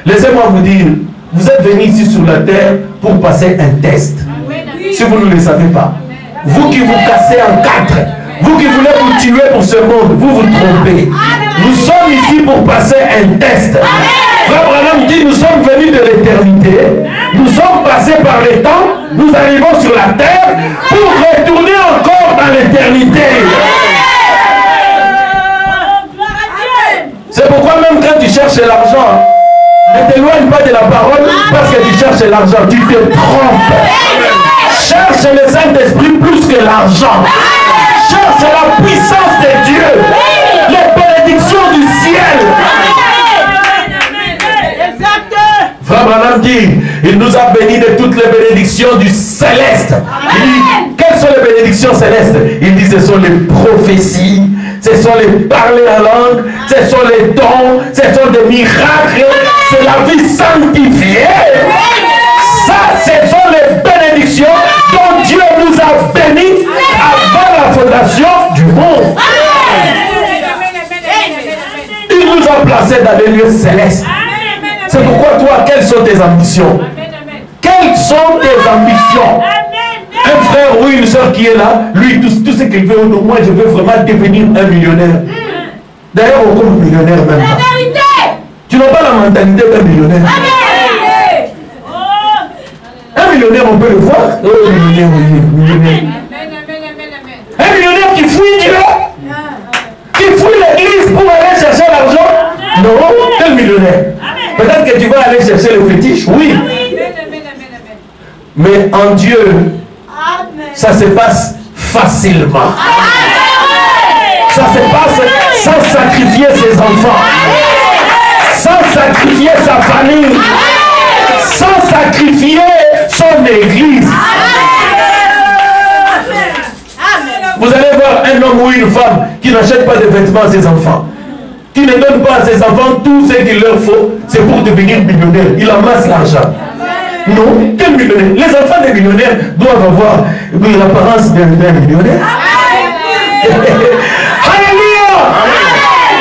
Speaker 1: Laissez-moi vous dire, vous êtes venus ici sur la terre pour passer un test. Si vous ne le savez pas, vous qui vous cassez en 4, vous qui voulez vous tuer pour ce monde, vous vous trompez. Nous sommes ici pour passer un test. Frère Branham dit: nous sommes venus de l'éternité, nous sommes passés par les temps, nous arrivons sur la terre pour retourner encore dans l'éternité. C'est pourquoi même quand tu cherches l'argent, ne t'éloigne pas de la parole parce que tu cherches l'argent, tu te trompes. Cherche le Saint-Esprit plus que l'argent. Cherche la puissance de Dieu, les bénédictions du ciel. Frère Branham dit: il nous a bénis de toutes les bénédictions du céleste. Il dit: quelles sont les bénédictions célestes? Il dit: ce sont les prophéties, ce sont les parler en langue, ce sont les dons, ce sont des miracles, c'est la vie sanctifiée. Ça, ce sont les bénédictions dont Dieu nous a bénis avant la fondation du monde. Il nous a placés dans les lieux célestes. C'est pourquoi toi, quelles sont tes ambitions? Quelles sont tes ambitions? Un frère ou une soeur qui est là, lui, tout ce qu'il veut, moi je veux vraiment devenir un millionnaire. D'ailleurs, on comme millionnaire même pas. Tu n'as pas la mentalité d'un millionnaire. Un millionnaire, on peut le voir. Oh, millionnaire. Un millionnaire qui fouille Dieu, qui fouille l'église pour aller chercher l'argent. Non, quel millionnaire? Peut-être que tu vas aller chercher le fétiche, oui. Mais en Dieu, ça se passe facilement. Ça se passe sans sacrifier ses enfants, sans sacrifier sa famille, sans sacrifier son église. Vous allez voir un homme ou une femme qui n'achète pas de vêtements à ses enfants, qui ne donne pas à ses enfants tout ce qu'il leur faut, c'est pour devenir millionnaire. Il amasse l'argent. Non, quel millionnaire? Les enfants des millionnaires doivent avoir l'apparence d'un millionnaire. Alléluia!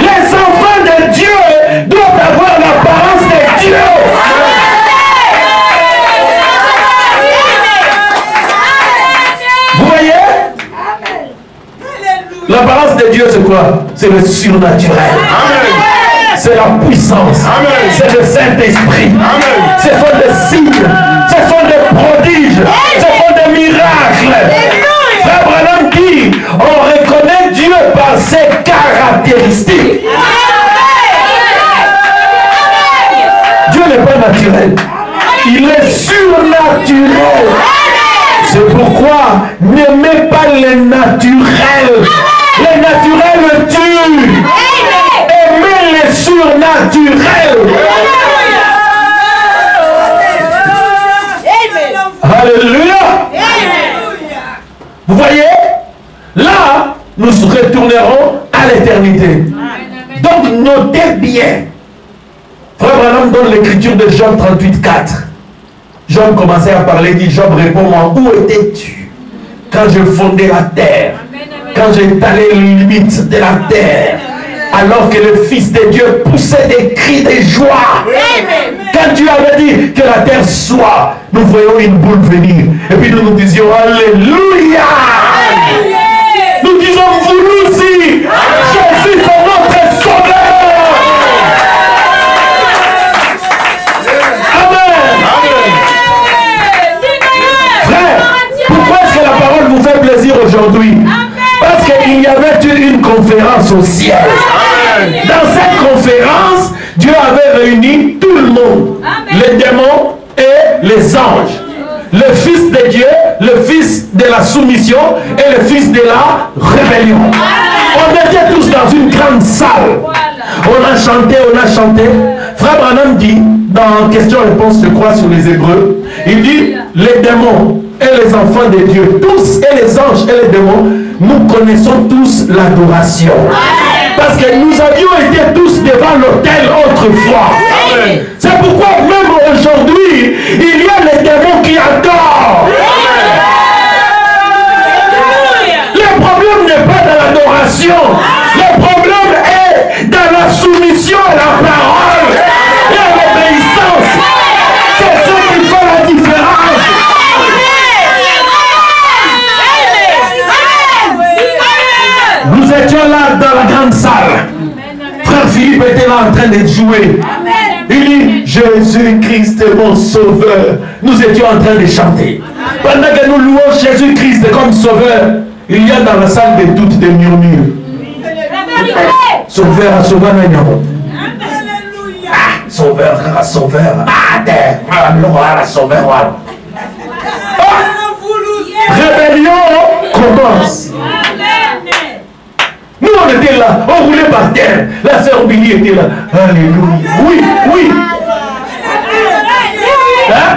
Speaker 1: Les enfants de Dieu doivent avoir l'apparence de Dieu. Vous voyez? L'apparence de Dieu, c'est quoi? C'est le surnaturel. C'est la puissance. C'est le Saint-Esprit. Ce sont des signes. Ce sont des prodiges. Ce sont des miracles. Frère Branham dit, on reconnaît Dieu par ses caractéristiques. Dieu n'est pas naturel. Il est surnaturel. C'est pourquoi n'aimez pas les naturels. Les naturels tuent. Aimez les surnaturels. Alléluia. Vous voyez? Là, nous retournerons à l'éternité. Donc, notez bien. Frère Branham donne l'écriture de Job 38:4. Job commençait à parler, dit, Job, réponds-moi, où étais-tu quand je fondais la terre, quand j'ai étalé les limites de la terre, alors que le Fils de Dieu poussait des cris de joie? Quand Dieu avait dit que la terre soit, nous voyons une boule venir. Et puis nous nous disions, Alléluia! Nous disons, vous aussi, Jésus est notre sauveur. Pourquoi est-ce que la parole vous fait plaisir aujourd'hui? Parce qu'il y avait une conférence au ciel. Dans cette conférence, Dieu avait réuni tout le monde, les démons et les anges, le Fils de Dieu, le Fils de la soumission et le Fils de la rébellion. On était tous dans une grande salle. On a chanté. Frère Branham dit, dans question-réponse, je crois, sur les Hébreux, il dit, les démons et les enfants de Dieu, tous, et les anges et les démons, nous connaissons tous l'adoration. Parce que nous avions été tous devant l'autel autrefois. C'est pourquoi même aujourd'hui, il y a les démons qui adorent. Le problème n'est pas dans l'adoration. Le problème est dans la soumission à la parole et à l'obéissance. C'est ce qui fait la différence. Nous étions là dans la grande salle. Frère Philippe était là en train de jouer. Il dit, Jésus-Christ est mon sauveur. Nous étions en train de chanter. Pendant que nous louons Jésus-Christ comme sauveur, il y a dans la salle des doutes, des murmures. Sauveur, sauveur, sauveur, sauveur. Rébellion commence. Nous on était là, on roulait par terre. La sœur Billy était là. Alléluia. Oui, oui. Hein?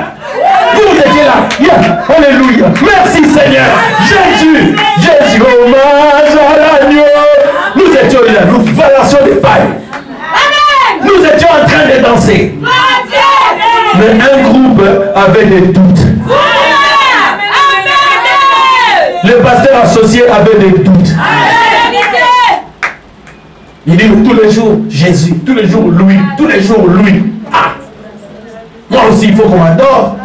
Speaker 1: Vous étiez là. Yeah. Alléluia. Merci Seigneur. Jésus. Jésus, hommage à l'agneau. Nous étions là, nous balancions des pailles. Nous étions en train de danser. avait des doutes. Le pasteur associé avait des doutes. Il dit tous les jours Jésus, tous les jours lui, tous les jours lui. Ah, moi aussi il faut qu'on m'adore.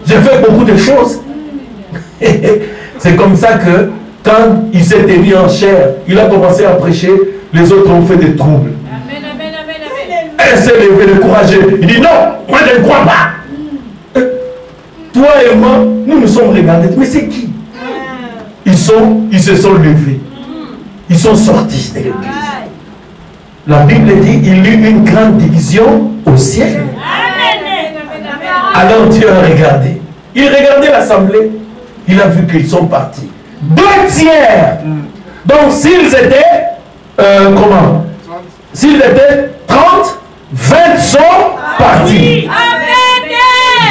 Speaker 1: J'ai fait beaucoup de choses. C'est comme ça que quand il s'était mis en chair, il a commencé à prêcher, les autres ont fait des troubles. Elle s'est levée, découragée. Il dit non, moi je ne crois pas. Toi et moi, nous nous sommes regardés. Mais c'est qui? Ils se sont levés. Ils sont sortis de l'église. La Bible dit il y eut une grande division au ciel. Alors Dieu a regardé. Il regardait l'assemblée. Il a vu qu'ils sont partis. 2 tiers. Donc s'ils étaient comment? S'ils étaient 30, 20 sont partis.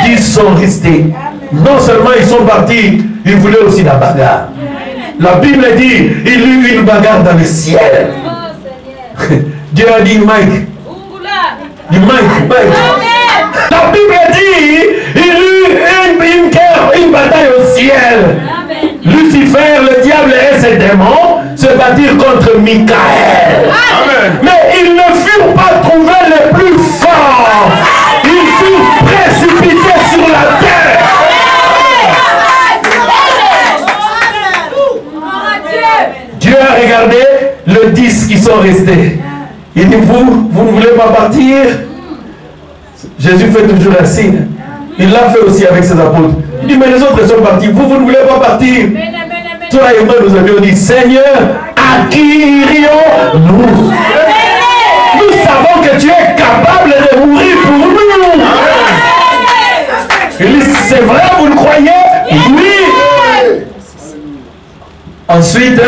Speaker 1: 10 sont restés. Non seulement ils sont partis, ils voulaient aussi la bagarre. La Bible dit il y eut une bagarre dans le ciel. Dieu a dit Mike. Dit Mike. La Bible dit il y eut une bataille au ciel. Lucifer, le diable et ses démons se battirent contre Michael.
Speaker 3: Amen.
Speaker 1: Mais ils ne furent pas trouvés les plus forts. Ils furent précipités sur la terre. Dieu a regardé le 10 qui sont restés. Il dit vous ne voulez pas partir? Jésus fait toujours un signe. Il l'a fait aussi avec ses apôtres. Il dit mais les autres sont partis. Vous ne voulez pas partir? Toi et moi nous avions dit Seigneur, à qui irions-nous? Nous savons que tu es capable de mourir pour nous. Il dit c'est vrai, vous le croyez? Oui. Ensuite,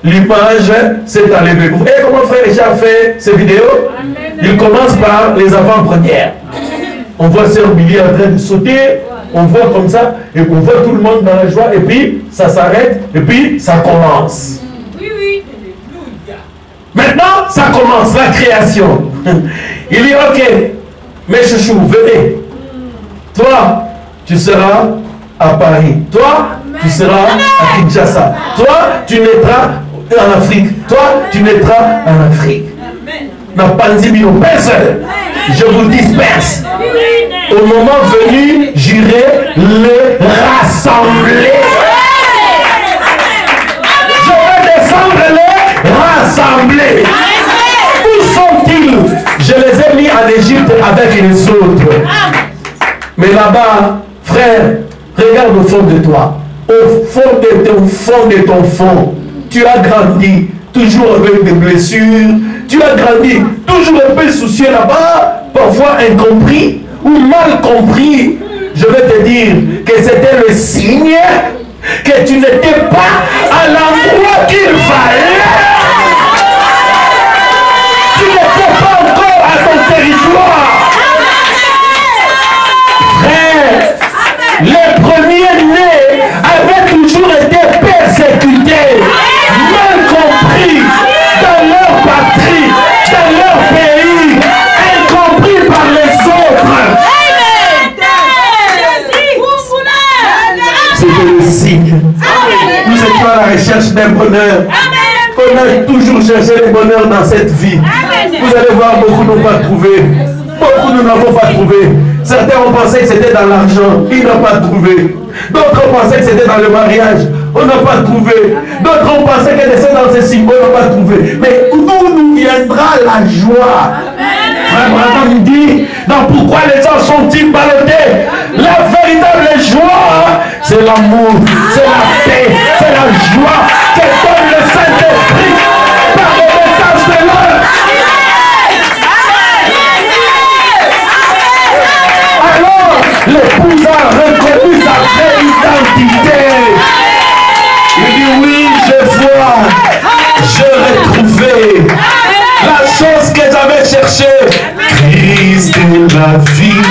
Speaker 1: l'image s'est enlevée. Vous voyez comment frère Richard fait ces vidéos? Il commence par les avant-premières. On voit Sœur Billy en train de sauter, on voit comme ça, et on voit tout le monde dans la joie, et puis ça s'arrête, et puis ça commence.
Speaker 5: Oui.
Speaker 1: Maintenant, ça commence, la création. Il dit, ok, mes chouchous, venez. Toi, tu seras à Paris. Toi, tu seras à Kinshasa. Toi, tu naîtras en Afrique. Toi, tu naîtras en Afrique. N'a pas dit personne. Je vous disperse. Au moment venu, j'irai les rassembler. Je vais descendre les rassembler. Où sont-ils? Je les ai mis en Égypte avec les autres. Mais là-bas, frère, regarde au fond de toi. Au fond de ton fond, tu as grandi toujours avec des blessures. Tu as grandi toujours un peu soucieux là-bas, parfois incompris ou mal compris. Je vais te dire que c'était le signe que tu n'étais pas à l'endroit qu'il fallait. Tu n'étais pas encore à ton territoire. Frère, les premiers-nés avaient toujours été persécutés, mal compris dans leur patrie, dans leur pays, incompris par les autres. C'était le signe. Nous étions à la recherche d'un bonheur. On a toujours cherché le bonheur dans cette vie. Vous allez voir, beaucoup n'ont pas trouvé. Beaucoup nous n'avons pas trouvé. Certains ont pensé que c'était dans l'argent. Ils n'ont pas trouvé. D'autres ont pensé que c'était dans le mariage. On n'a pas trouvé. D'autres ont pensé que c'était dans ces symboles. On n'a pas trouvé. Mais d'où nous viendra la joie? Frère Branham dit, dans pourquoi les gens sont-ils ballottés? La véritable joie, c'est l'amour, c'est la paix, c'est la joie que donne le Saint-Esprit par le message de l'homme. Alors, l'épouse a reconnu sa vraie identité. Il dit oui, je vois, je retrouvais la chose que j'avais cherchée. Christ est la vie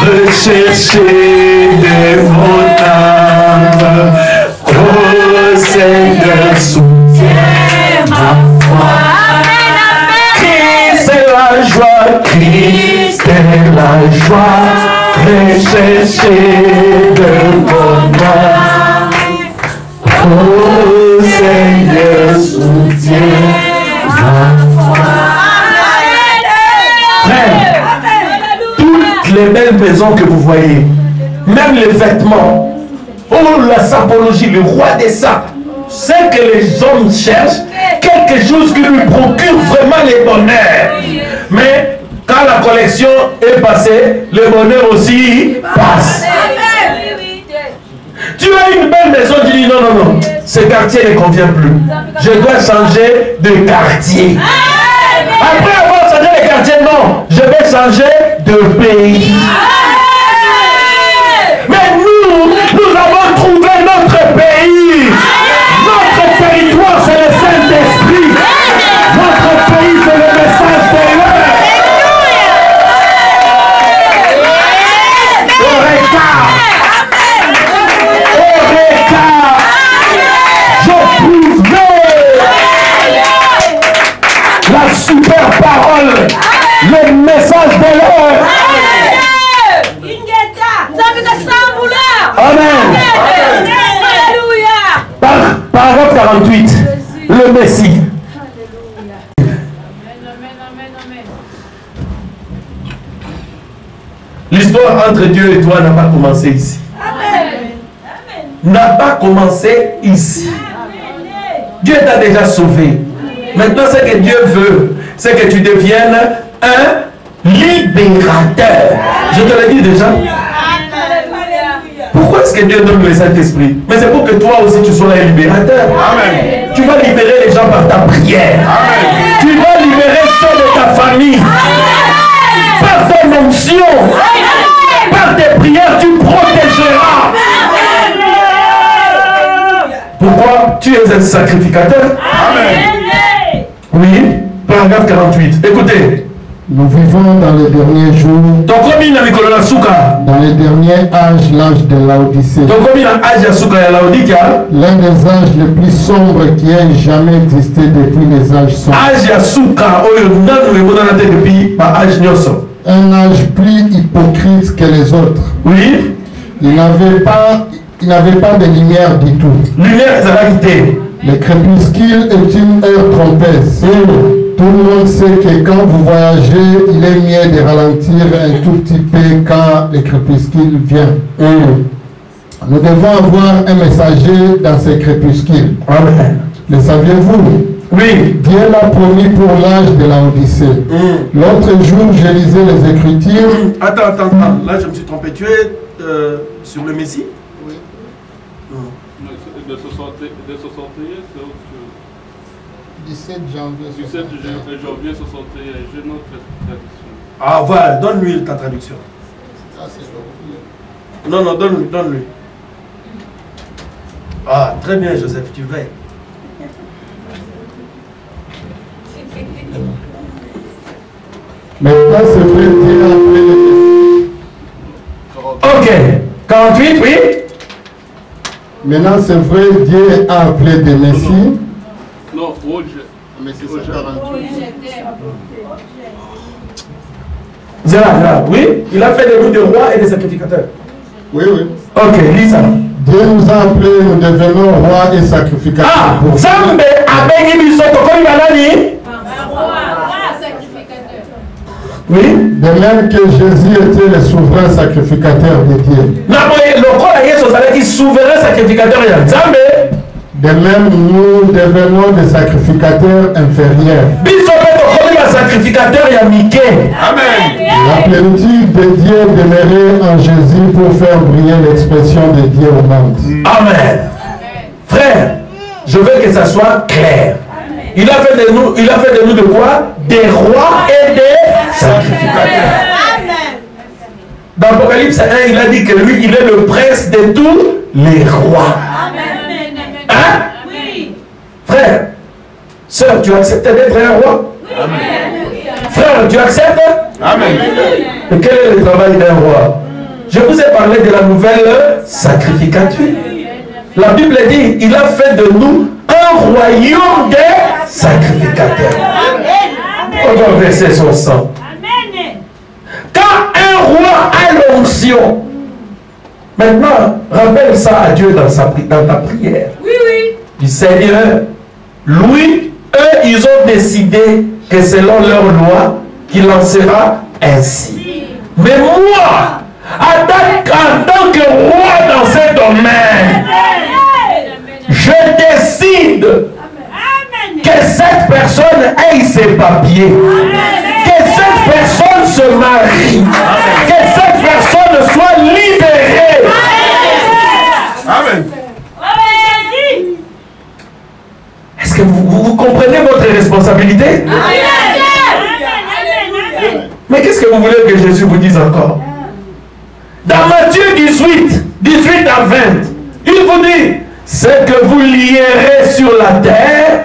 Speaker 1: recherchée de mon âme. Oh Seigneur, soutiens ma foi. Christ est la joie, Christ est la joie vais chercher de bonheur. Oh Seigneur, soutiens ma foi. Frère, toutes les belles maisons que vous voyez, même les vêtements, oh la sapologie, le roi des sapes, c'est que les hommes cherchent quelque chose qui lui procure vraiment les bonheurs. Mais quand la collection est passée, le bonheur aussi passe. Tu as une belle maison, tu dis non, non, non, ce quartier ne convient plus. Je dois changer de quartier. Après avoir changé de quartier, non, je vais changer de pays. Mais nous avons trouvé notre pays. Notre territoire, c'est le Saint-Esprit. Notre pays, c'est le message de l'heure. La super parole, le message de l'heure. Amen. Paragraphe 48, le Messie. L'histoire entre Dieu et toi n'a pas commencé ici. N'a pas commencé ici. Dieu t'a déjà sauvé. Maintenant, ce que Dieu veut, c'est que tu deviennes un libérateur. Je te l'ai dit déjà. Pourquoi est-ce que Dieu donne le Saint-Esprit? Mais c'est pour que toi aussi tu sois un libérateur.
Speaker 3: Amen.
Speaker 1: Tu vas libérer les gens par ta prière.
Speaker 3: Amen.
Speaker 1: Tu vas libérer ceux de ta famille. Par ton onction. Par tes prières, tu protégeras. Pourquoi? Tu es un sacrificateur.
Speaker 3: Amen.
Speaker 1: Oui, paragraphe 48. Écoutez.
Speaker 4: Nous vivons dans les derniers jours,
Speaker 1: Dans
Speaker 4: les derniers âges, l'âge de l'Odyssée. L'un des âges les plus sombres qui ait jamais existé depuis les âges sombres. Un âge plus hypocrite que les autres.
Speaker 1: Oui.
Speaker 4: Il n'avait pas de lumière du tout.
Speaker 1: Lumière, ça va quitter.
Speaker 4: Le crépuscule est une heure trompeuse. Tout le monde sait que quand vous voyagez, il est mieux de ralentir un tout petit peu quand le crépuscule vient. Nous devons avoir un messager dans ce crépuscule.
Speaker 1: Amen.
Speaker 4: Le saviez-vous?
Speaker 1: Oui.
Speaker 4: Dieu l'a promis pour l'âge de la Odyssée. L'autre jour, je lisais les Écritures.
Speaker 1: Attends. Là, je me suis trompé. Tu es sur le Messie?
Speaker 2: Oui. De 61, c'est autre chose.
Speaker 4: 17 janvier
Speaker 2: 17 janvier 61, j'ai notre traduction.
Speaker 1: Ah, voilà. Donne-lui ta traduction. Non, donne-lui. Ah, très bien, Joseph, tu veilles.
Speaker 4: Maintenant, c'est vrai, Dieu a appelé.
Speaker 1: Ok. 48, oui.
Speaker 4: Maintenant, c'est vrai, Dieu a appelé des messies.
Speaker 2: Non, hoje.
Speaker 4: Mais c'est 48.
Speaker 1: Zéra, oui. Il a fait de nous des rois et des sacrificateurs.
Speaker 4: Oui.
Speaker 1: Ok, lis ça.
Speaker 4: Dieu nous a appelés, nous devenons rois et sacrificateurs.
Speaker 1: Ah, Zambe abengi biso tokoni banani? Oui.
Speaker 4: De même que Jésus était le souverain sacrificateur de Dieu.
Speaker 1: Souverain sacrificateur ya Nzambe.
Speaker 4: De même, nous devenons des sacrificateurs inférieurs.
Speaker 1: Amen.
Speaker 4: La plénitude de Dieu demeurait en Jésus pour faire briller l'expression de Dieu au monde.
Speaker 1: Amen. Frère, je veux que ça soit clair. Il a fait de nous de quoi? Des rois et des sacrificateurs. Dans Apocalypse 1, il a dit que lui, il est le prince de tous les rois. Hein? Oui. Frère, sœur, tu acceptes d'être un roi? Amen. Frère, tu acceptes?
Speaker 3: Amen.
Speaker 1: Et quel est le travail d'un roi? Je vous ai parlé de la nouvelle sacrificature. La Bible dit, il a fait de nous un royaume des sacrificateurs. On va verser son sang. Quand un roi a l'onction, l'onction. Maintenant, rappelle ça à Dieu dans ta prière.
Speaker 3: Oui, oui.
Speaker 1: Du Seigneur, lui, eux, ils ont décidé que selon leur loi, qu'il en sera ainsi. Mais moi, en tant que roi dans ce domaine, je décide que cette personne ait ses papiers, que cette personne se marie, que cette personne soit libérée.
Speaker 3: Amen.
Speaker 1: Est-ce que vous comprenez votre responsabilité? Mais qu'est-ce que vous voulez que Jésus vous dise encore? Dans Matthieu 18 à 20, il vous dit, ce que vous lierez sur la terre,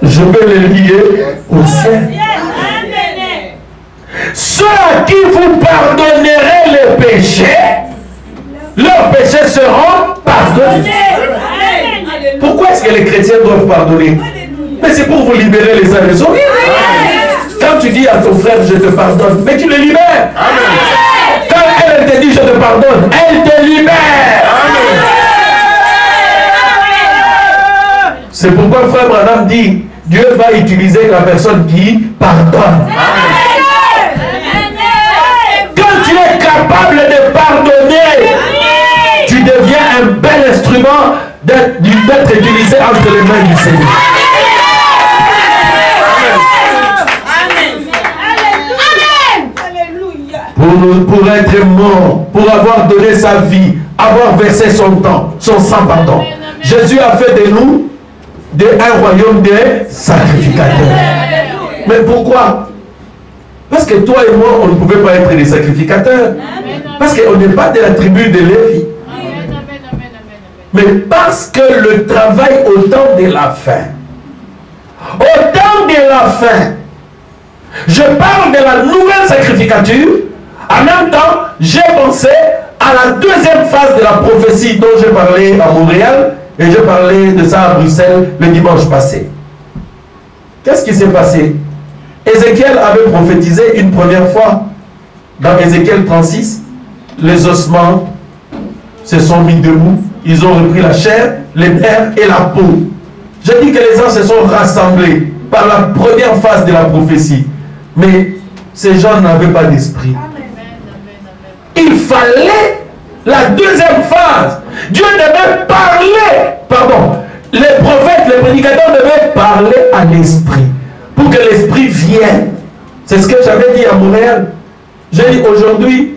Speaker 1: je vais le lier au ciel. Ceux à qui vous pardonnerez les péchés, leurs péchés seront pardonnés. Pourquoi est-ce que les chrétiens doivent pardonner? Mais c'est pour vous libérer les uns les autres. Quand tu dis à ton frère, je te pardonne, mais tu le libères. Quand elle te dit, je te pardonne, elle te libère. C'est pourquoi frère Branham dit, Dieu va utiliser la personne qui pardonne. Quand tu es capable de pardonner, tu deviens un bel instrument d'être utilisé entre les mains du Seigneur. Pour être mort, pour avoir donné sa vie, avoir versé son temps, son sang, pardon. Jésus a fait de nous un royaume de sacrificateurs. Mais pourquoi? Parce que toi et moi, on ne pouvait pas être des sacrificateurs. Parce qu'on n'est pas de la tribu de Lévi. Mais parce que le travail au temps de la fin, je parle de la nouvelle sacrificature. En même temps, j'ai pensé à la deuxième phase de la prophétie dont j'ai parlé à Montréal et j'ai parlé de ça à Bruxelles le dimanche passé. Qu'est-ce qui s'est passé? Ézéchiel avait prophétisé une première fois dans Ézéchiel 36. Les ossements se sont mis debout, ils ont repris la chair, les nerfs et la peau. Je dis que les gens se sont rassemblés par la première phase de la prophétie. Mais ces gens n'avaient pas d'esprit. Il fallait la deuxième phase. Dieu devait parler. Pardon. Les prophètes, les prédicateurs devaient parler à l'esprit. Pour que l'esprit vienne. C'est ce que j'avais dit à Montréal. J'ai dit aujourd'hui,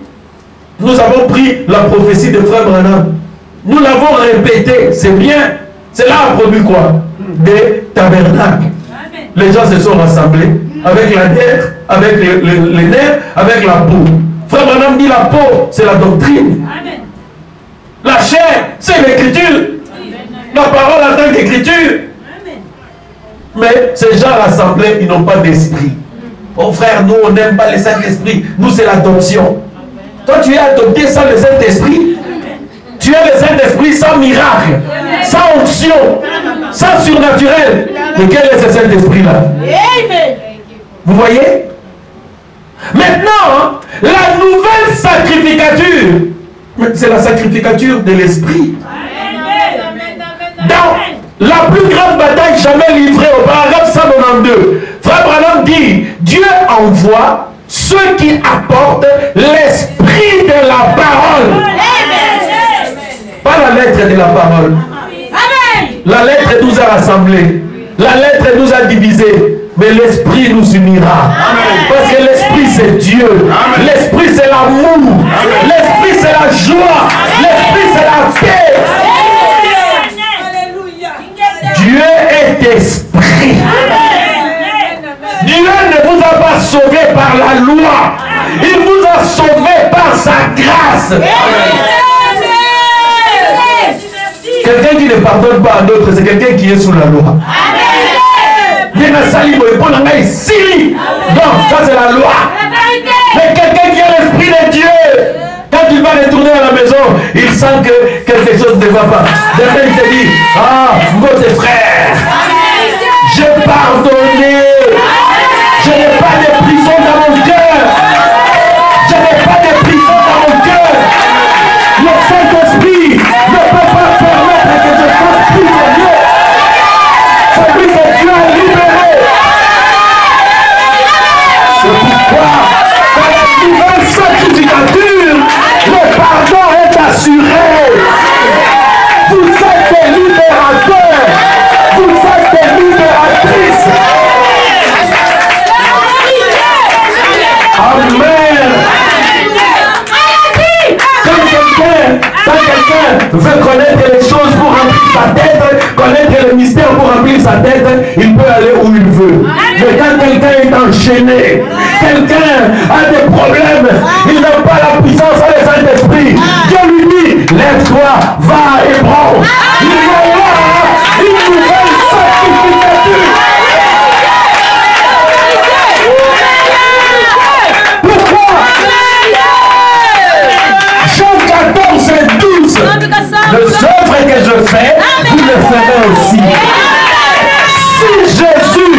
Speaker 1: nous avons pris la prophétie de Frère Branham. Nous l'avons répétée. C'est bien. Cela a produit quoi? Des tabernacles. Les gens se sont rassemblés avec la tête, avec les nerfs, avec la peau. Frère Branham dit la peau, c'est la doctrine. Amen. La chair, c'est l'écriture. La parole en tant qu'écriture. Mais ces gens rassemblés, ils n'ont pas d'esprit. Oh frère, nous on n'aime pas le Saint-Esprit. Nous c'est l'adoption. Toi tu es adopté sans le Saint-Esprit. Tu es le Saint-Esprit sans miracle, sans onction, sans surnaturel. Mais quel est ce Saint-Esprit là? Vous voyez? Maintenant, la nouvelle sacrificature, c'est la sacrificature de l'esprit. Dans la plus grande bataille jamais livrée au paragraphe 192, Frère Branham dit, Dieu envoie ceux qui apportent l'esprit de la parole. Pas la lettre de la parole. La lettre nous a rassemblés. La lettre nous a divisés. Mais l'esprit nous unira. Parce que l'esprit c'est Dieu. L'esprit c'est l'amour. L'esprit c'est la joie. L'esprit c'est la paix. Dieu est esprit. Dieu ne vous a pas sauvé par la loi. Il vous a sauvé par sa grâce. Quelqu'un qui ne pardonne pas à d'autres, c'est quelqu'un qui est sous la loi. Donc ça c'est la loi. Mais quelqu'un qui a l'esprit de Dieu, quand il va retourner à la maison, il sent que quelque chose ne va pas. Demain il te dit, ah, votre frère, j'ai pardonné. Je n'ai pas de prison dans mon cœur. Je n'ai pas de prison dans mon cœur. veut connaître les choses pour remplir sa tête, connaître les mystères pour remplir sa tête, il peut aller où il veut. Mais quand quelqu'un est enchaîné, quelqu'un a des problèmes, il n'a pas la puissance à les Saint-Esprit, Dieu lui dit, lève-toi, va et prends. Il va y avoir une nouvelle sanctificature. Pourquoi? Jean 14 et 12. Les œuvres que je fais, vous les ferez aussi. Si Jésus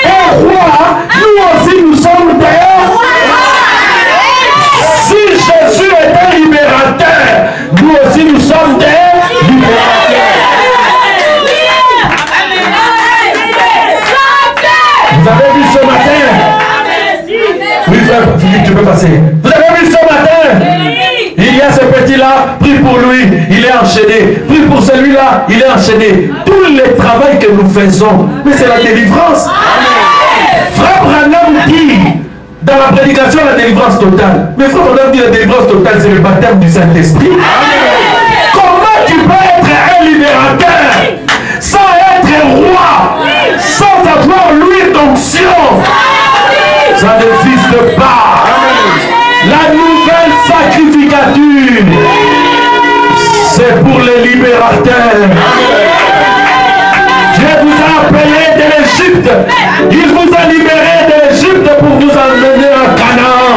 Speaker 1: est roi, nous aussi nous sommes des rois. Si Jésus est un libérateur, nous aussi nous sommes des libérateurs. Vous avez vu ce matin? Oui, frère Philippe, tu peux passer. Vous avez vu ce matin? Il y a ce petit-là, prie pour lui, il est enchaîné. Prie pour celui-là, il est enchaîné. Tout le travail que nous faisons, mais c'est la délivrance. Frère Branham dit, dans la prédication, la délivrance totale. Mais frère Branham dit la délivrance totale, c'est le baptême du Saint-Esprit. Comment tu peux être un libérateur sans être roi, sans avoir l'huile d'onction? Ça n'existe pas. La nouvelle sacrificature, c'est pour les libérateurs. Dieu vous a appelé de l'Égypte. Il vous a libéré de l'Égypte pour vous emmener à Canaan.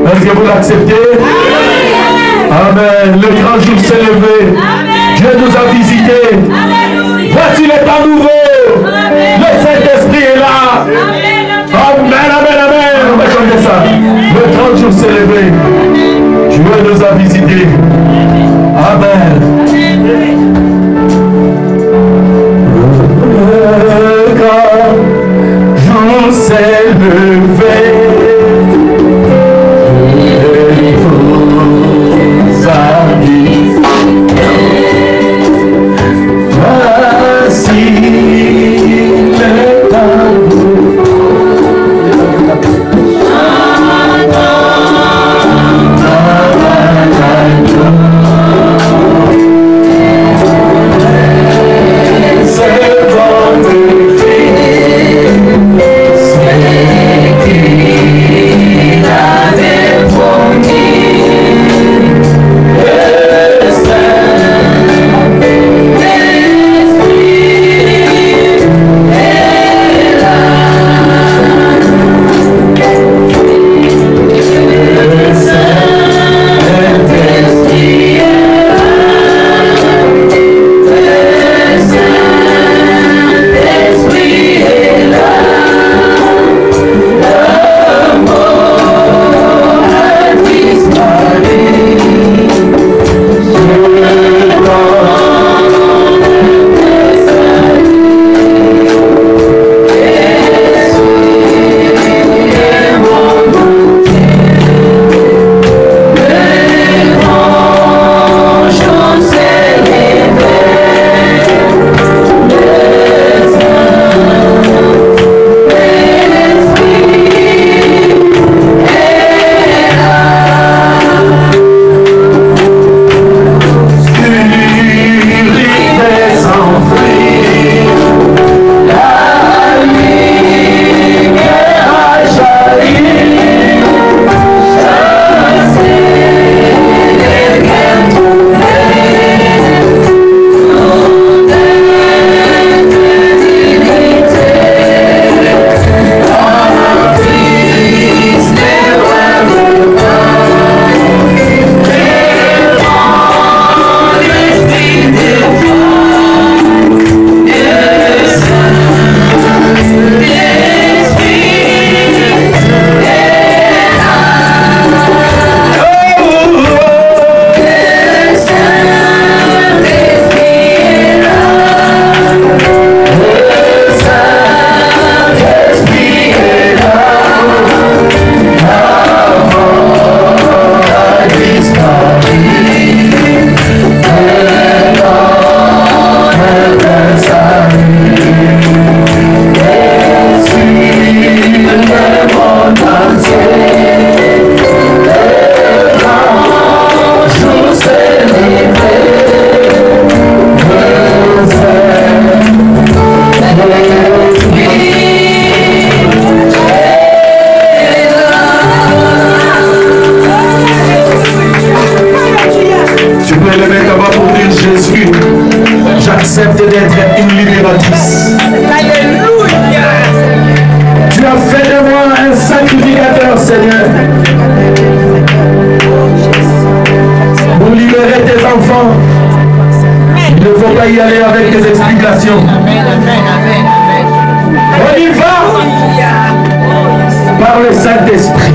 Speaker 1: Est-ce que vous l'acceptez? Amen. Le grand jour s'est levé. Dieu nous a visités. Voici le temps nouveau. Le Saint-Esprit est là. Amen, amen, amen. On va chanter ça. Le grand jour s'est levé. Dieu nous a visités. Amen. Le grand jour s'est levé. Et vous a visité. Voici le temps. I d'être une libératrice.
Speaker 3: Alléluia.
Speaker 1: Tu as fait de moi un sacrificateur, Seigneur. Pour libérer tes enfants, il ne faut pas y aller avec des explications. On y va par le Saint-Esprit.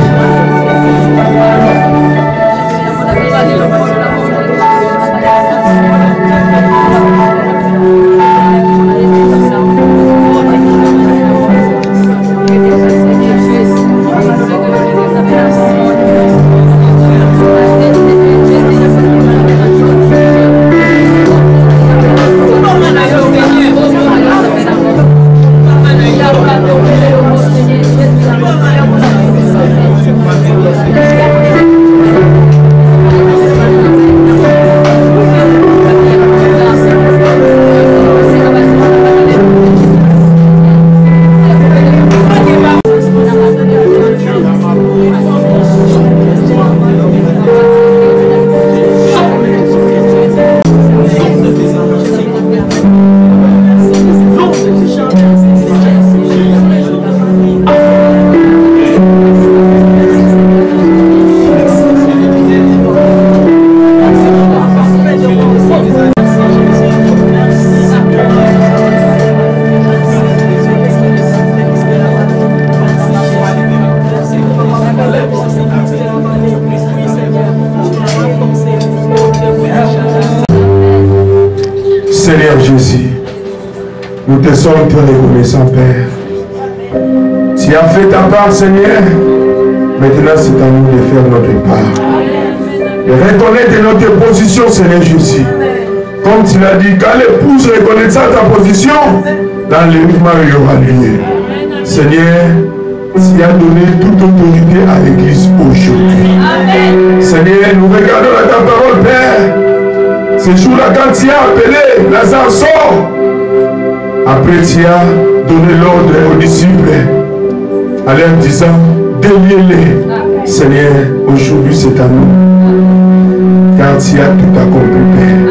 Speaker 5: Seigneur Jésus, nous te sommes très reconnaissants, Père. Tu as fait ta part, Seigneur. Maintenant, c'est à nous de faire notre part. De reconnaître notre position, Seigneur Jésus. Comme tu l'as dit, quand l'épouse reconnaîtra ta position, l'enlèvement y aura lieu. Seigneur, tu as donné toute autorité à l'Église aujourd'hui. Seigneur, nous regardons à ta parole, Père. Ce jour-là, quand tu as appelé Lazare, sort. Après, tu as donné l'ordre aux disciples en leur disant, déliez-les. Seigneur, aujourd'hui c'est à nous. Car tu as tout accompli, Père.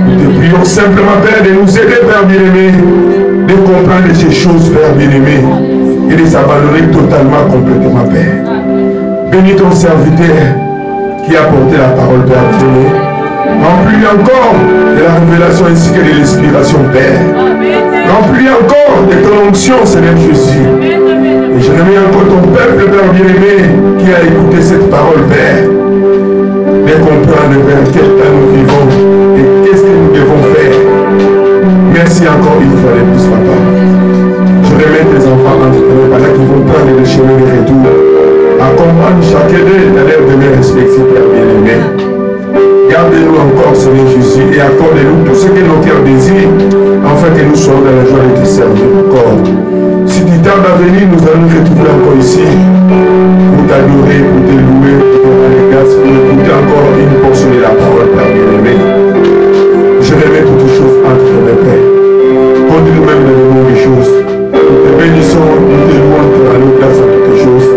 Speaker 5: Nous te prions simplement, Père, de nous aider, Père bien-aimé, de comprendre ces choses, Père bien-aimé, et de les abandonner totalement, complètement, Père. Bénis ton serviteur qui a porté la parole, Père bien-aimé. Remplis encore de la révélation ainsi que de l'inspiration, Père. Remplis encore de ton onction, Seigneur Jésus. Et je remets encore ton peuple, Père bien-aimé, qui a écouté cette parole, Père. De comprendre, Père, quel temps nous vivons et qu'est-ce que nous devons faire. Merci encore une fois de plus, Papa. Je remets tes enfants entre tes mains pendant qu'ils vont prendre le chemin de retour. Accompagne chacun d'eux dans leur demeure respective, Père bien-aimé. Garde-nous encore, Seigneur Jésus, et accorde-nous tout ce que nos cœurs désirent, afin que nous soyons dans la joie de te servir encore. Si tu tardes à venir, nous allons nous retrouver encore ici, pour t'adorer, pour te louer, pour te rendre grâce, pour écouter encore une portion de la parole, Père bien-aimé. Je remets toutes choses entre mes pères. Compte nous-mêmes dans le monde des choses. Nous te bénissons, nous te louons, nous te rendons grâce à toutes les choses.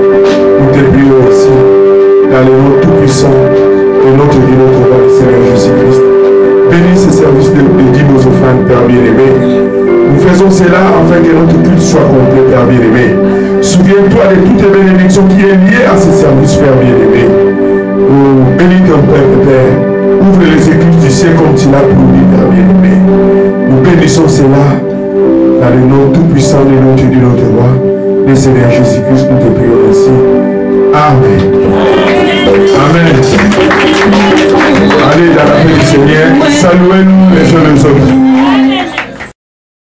Speaker 5: Nous te prions aussi, dans le nom tout-puissant, et notre Dieu, notre roi, le Seigneur Jésus-Christ. Bénis ce service de dîmes aux offrandes, Père bien-aimé. Nous faisons cela afin que notre culte soit complet, Père bien-aimé. Souviens-toi de toutes les bénédictions qui sont liées à ce service, Père bien-aimé. Oh, bénis ton peuple, Père. Ouvre les écluses du ciel comme tu l'as promis, Père bien-aimé. Nous bénissons cela dans le nom tout-puissant de notre Dieu, notre roi, le Seigneur Jésus-Christ. Nous te prions ainsi. Amen. Amen. Allez dans la paix du Seigneur, saluez-nous les uns les autres.